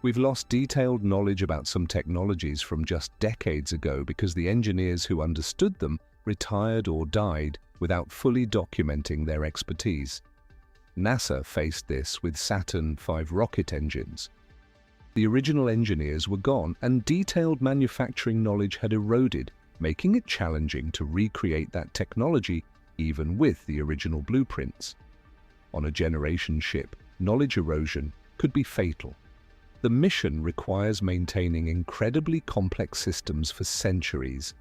A: We've lost detailed knowledge about some technologies from just decades ago because the engineers who understood them retired or died without fully documenting their expertise. NASA faced this with Saturn V rocket engines. The original engineers were gone and detailed manufacturing knowledge had eroded, making it challenging to recreate that technology even with the original blueprints. On a generation ship, knowledge erosion could be fatal. The mission requires maintaining incredibly complex systems for centuries.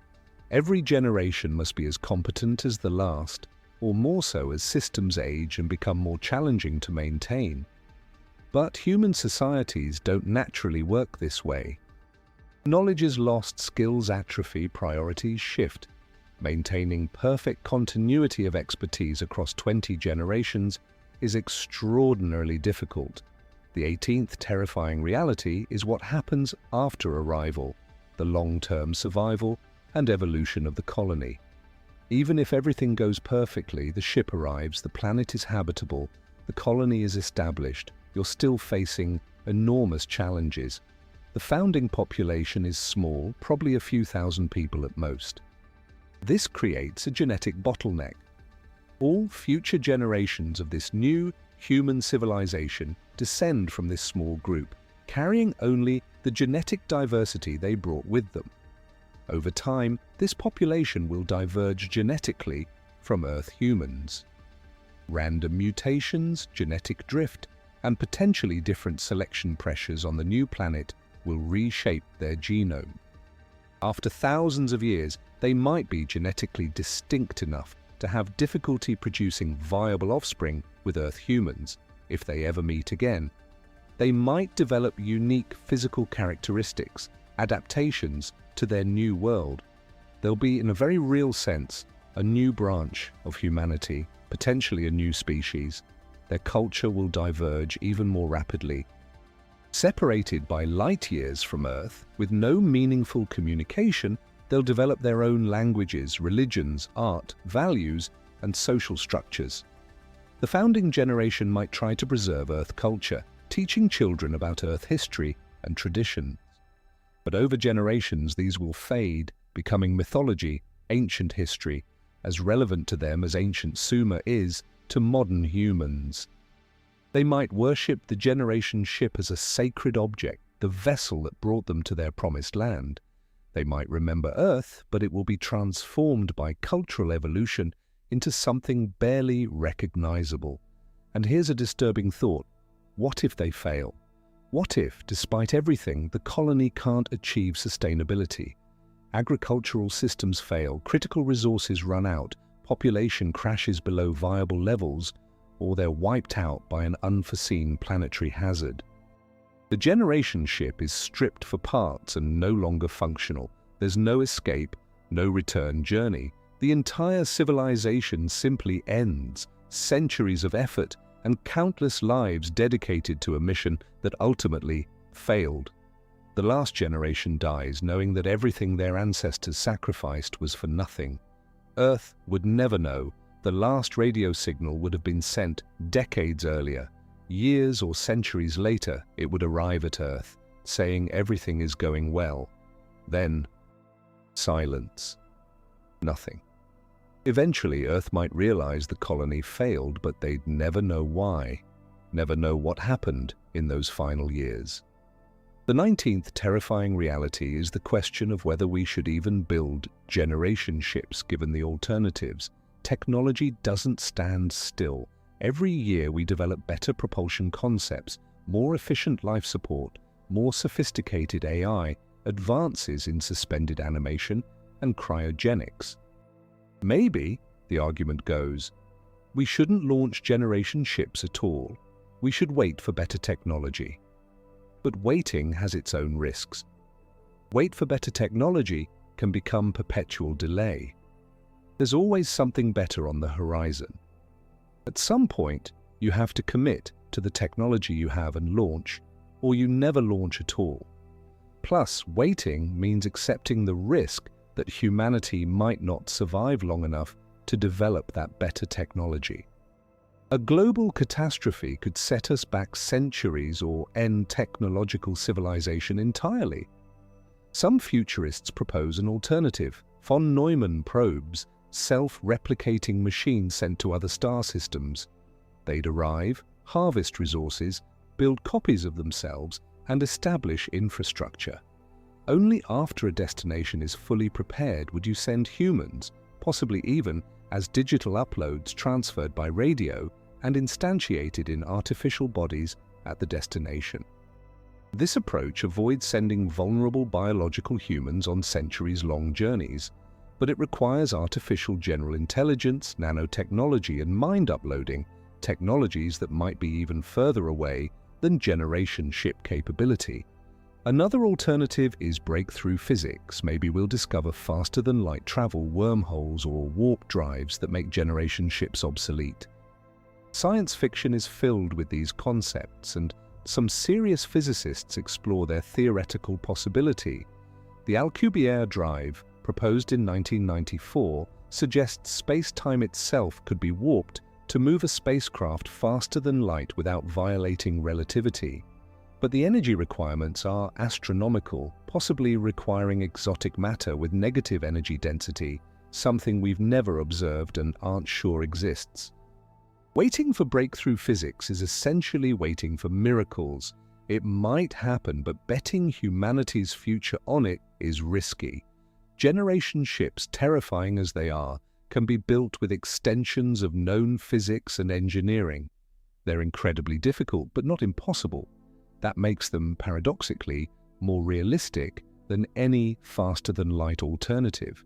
A: Every generation must be as competent as the last, or more so as systems age and become more challenging to maintain. But human societies don't naturally work this way. Knowledge is lost, skills atrophy, priorities shift. Maintaining perfect continuity of expertise across 20 generations is extraordinarily difficult. The 18th terrifying reality is what happens after arrival, the long-term survival and evolution of the colony. Even if everything goes perfectly, the ship arrives, the planet is habitable, the colony is established, you're still facing enormous challenges. The founding population is small, probably a few thousand people at most. This creates a genetic bottleneck. All future generations of this new human civilization descend from this small group, carrying only the genetic diversity they brought with them. Over time, this population will diverge genetically from Earth humans. Random mutations, genetic drift, and potentially different selection pressures on the new planet will reshape their genome. After thousands of years, they might be genetically distinct enough to have difficulty producing viable offspring with Earth humans if they ever meet again. They might develop unique physical characteristics, adaptations to their new world. They'll be, in a very real sense, a new branch of humanity, potentially a new species. Their culture will diverge even more rapidly. Separated by light years from Earth, with no meaningful communication, they'll develop their own languages, religions, art, values, and social structures. The founding generation might try to preserve Earth culture, teaching children about Earth history and traditions. But over generations, these will fade, becoming mythology, ancient history, as relevant to them as ancient Sumer is to modern humans. They might worship the generation ship as a sacred object, the vessel that brought them to their promised land. They might remember Earth, but it will be transformed by cultural evolution into something barely recognizable. And here's a disturbing thought. What if they fail? What if, despite everything, the colony can't achieve sustainability? Agricultural systems fail, critical resources run out, population crashes below viable levels, or they're wiped out by an unforeseen planetary hazard. The generation ship is stripped for parts and no longer functional. There's no escape, no return journey. The entire civilization simply ends. Centuries of effort and countless lives dedicated to a mission that ultimately failed. The last generation dies knowing that everything their ancestors sacrificed was for nothing. Earth would never know. The last radio signal would have been sent decades earlier. Years or centuries later, it would arrive at Earth, saying everything is going well. Then, silence. Nothing. Eventually, Earth might realize the colony failed, but they'd never know why, never know what happened in those final years. The 19th terrifying reality is the question of whether we should even build generation ships given the alternatives. Technology doesn't stand still. Every year we develop better propulsion concepts, more efficient life support, more sophisticated AI, advances in suspended animation, and cryogenics. Maybe, the argument goes, we shouldn't launch generation ships at all. We should wait for better technology. But waiting has its own risks. Wait for better technology can become perpetual delay. There's always something better on the horizon. At some point, you have to commit to the technology you have and launch, or you never launch at all. Plus, waiting means accepting the risk that humanity might not survive long enough to develop that better technology. A global catastrophe could set us back centuries or end technological civilization entirely. Some futurists propose an alternative: von Neumann probes, self-replicating machines sent to other star systems. They'd arrive, harvest resources, build copies of themselves, and establish infrastructure. Only after a destination is fully prepared would you send humans, possibly even as digital uploads transferred by radio and instantiated in artificial bodies at the destination. This approach avoids sending vulnerable biological humans on centuries-long journeys, but it requires artificial general intelligence, nanotechnology, and mind uploading, technologies that might be even further away than generation ship capability. Another alternative is breakthrough physics. Maybe we'll discover faster-than-light travel, wormholes, or warp drives that make generation ships obsolete. Science fiction is filled with these concepts, and some serious physicists explore their theoretical possibility. The Alcubierre drive, proposed in 1994, suggests space-time itself could be warped to move a spacecraft faster than light without violating relativity. But the energy requirements are astronomical, possibly requiring exotic matter with negative energy density, something we've never observed and aren't sure exists. Waiting for breakthrough physics is essentially waiting for miracles. It might happen, but betting humanity's future on it is risky. Generation ships, terrifying as they are, can be built with extensions of known physics and engineering. They're incredibly difficult, but not impossible. That makes them, paradoxically, more realistic than any faster-than-light alternative.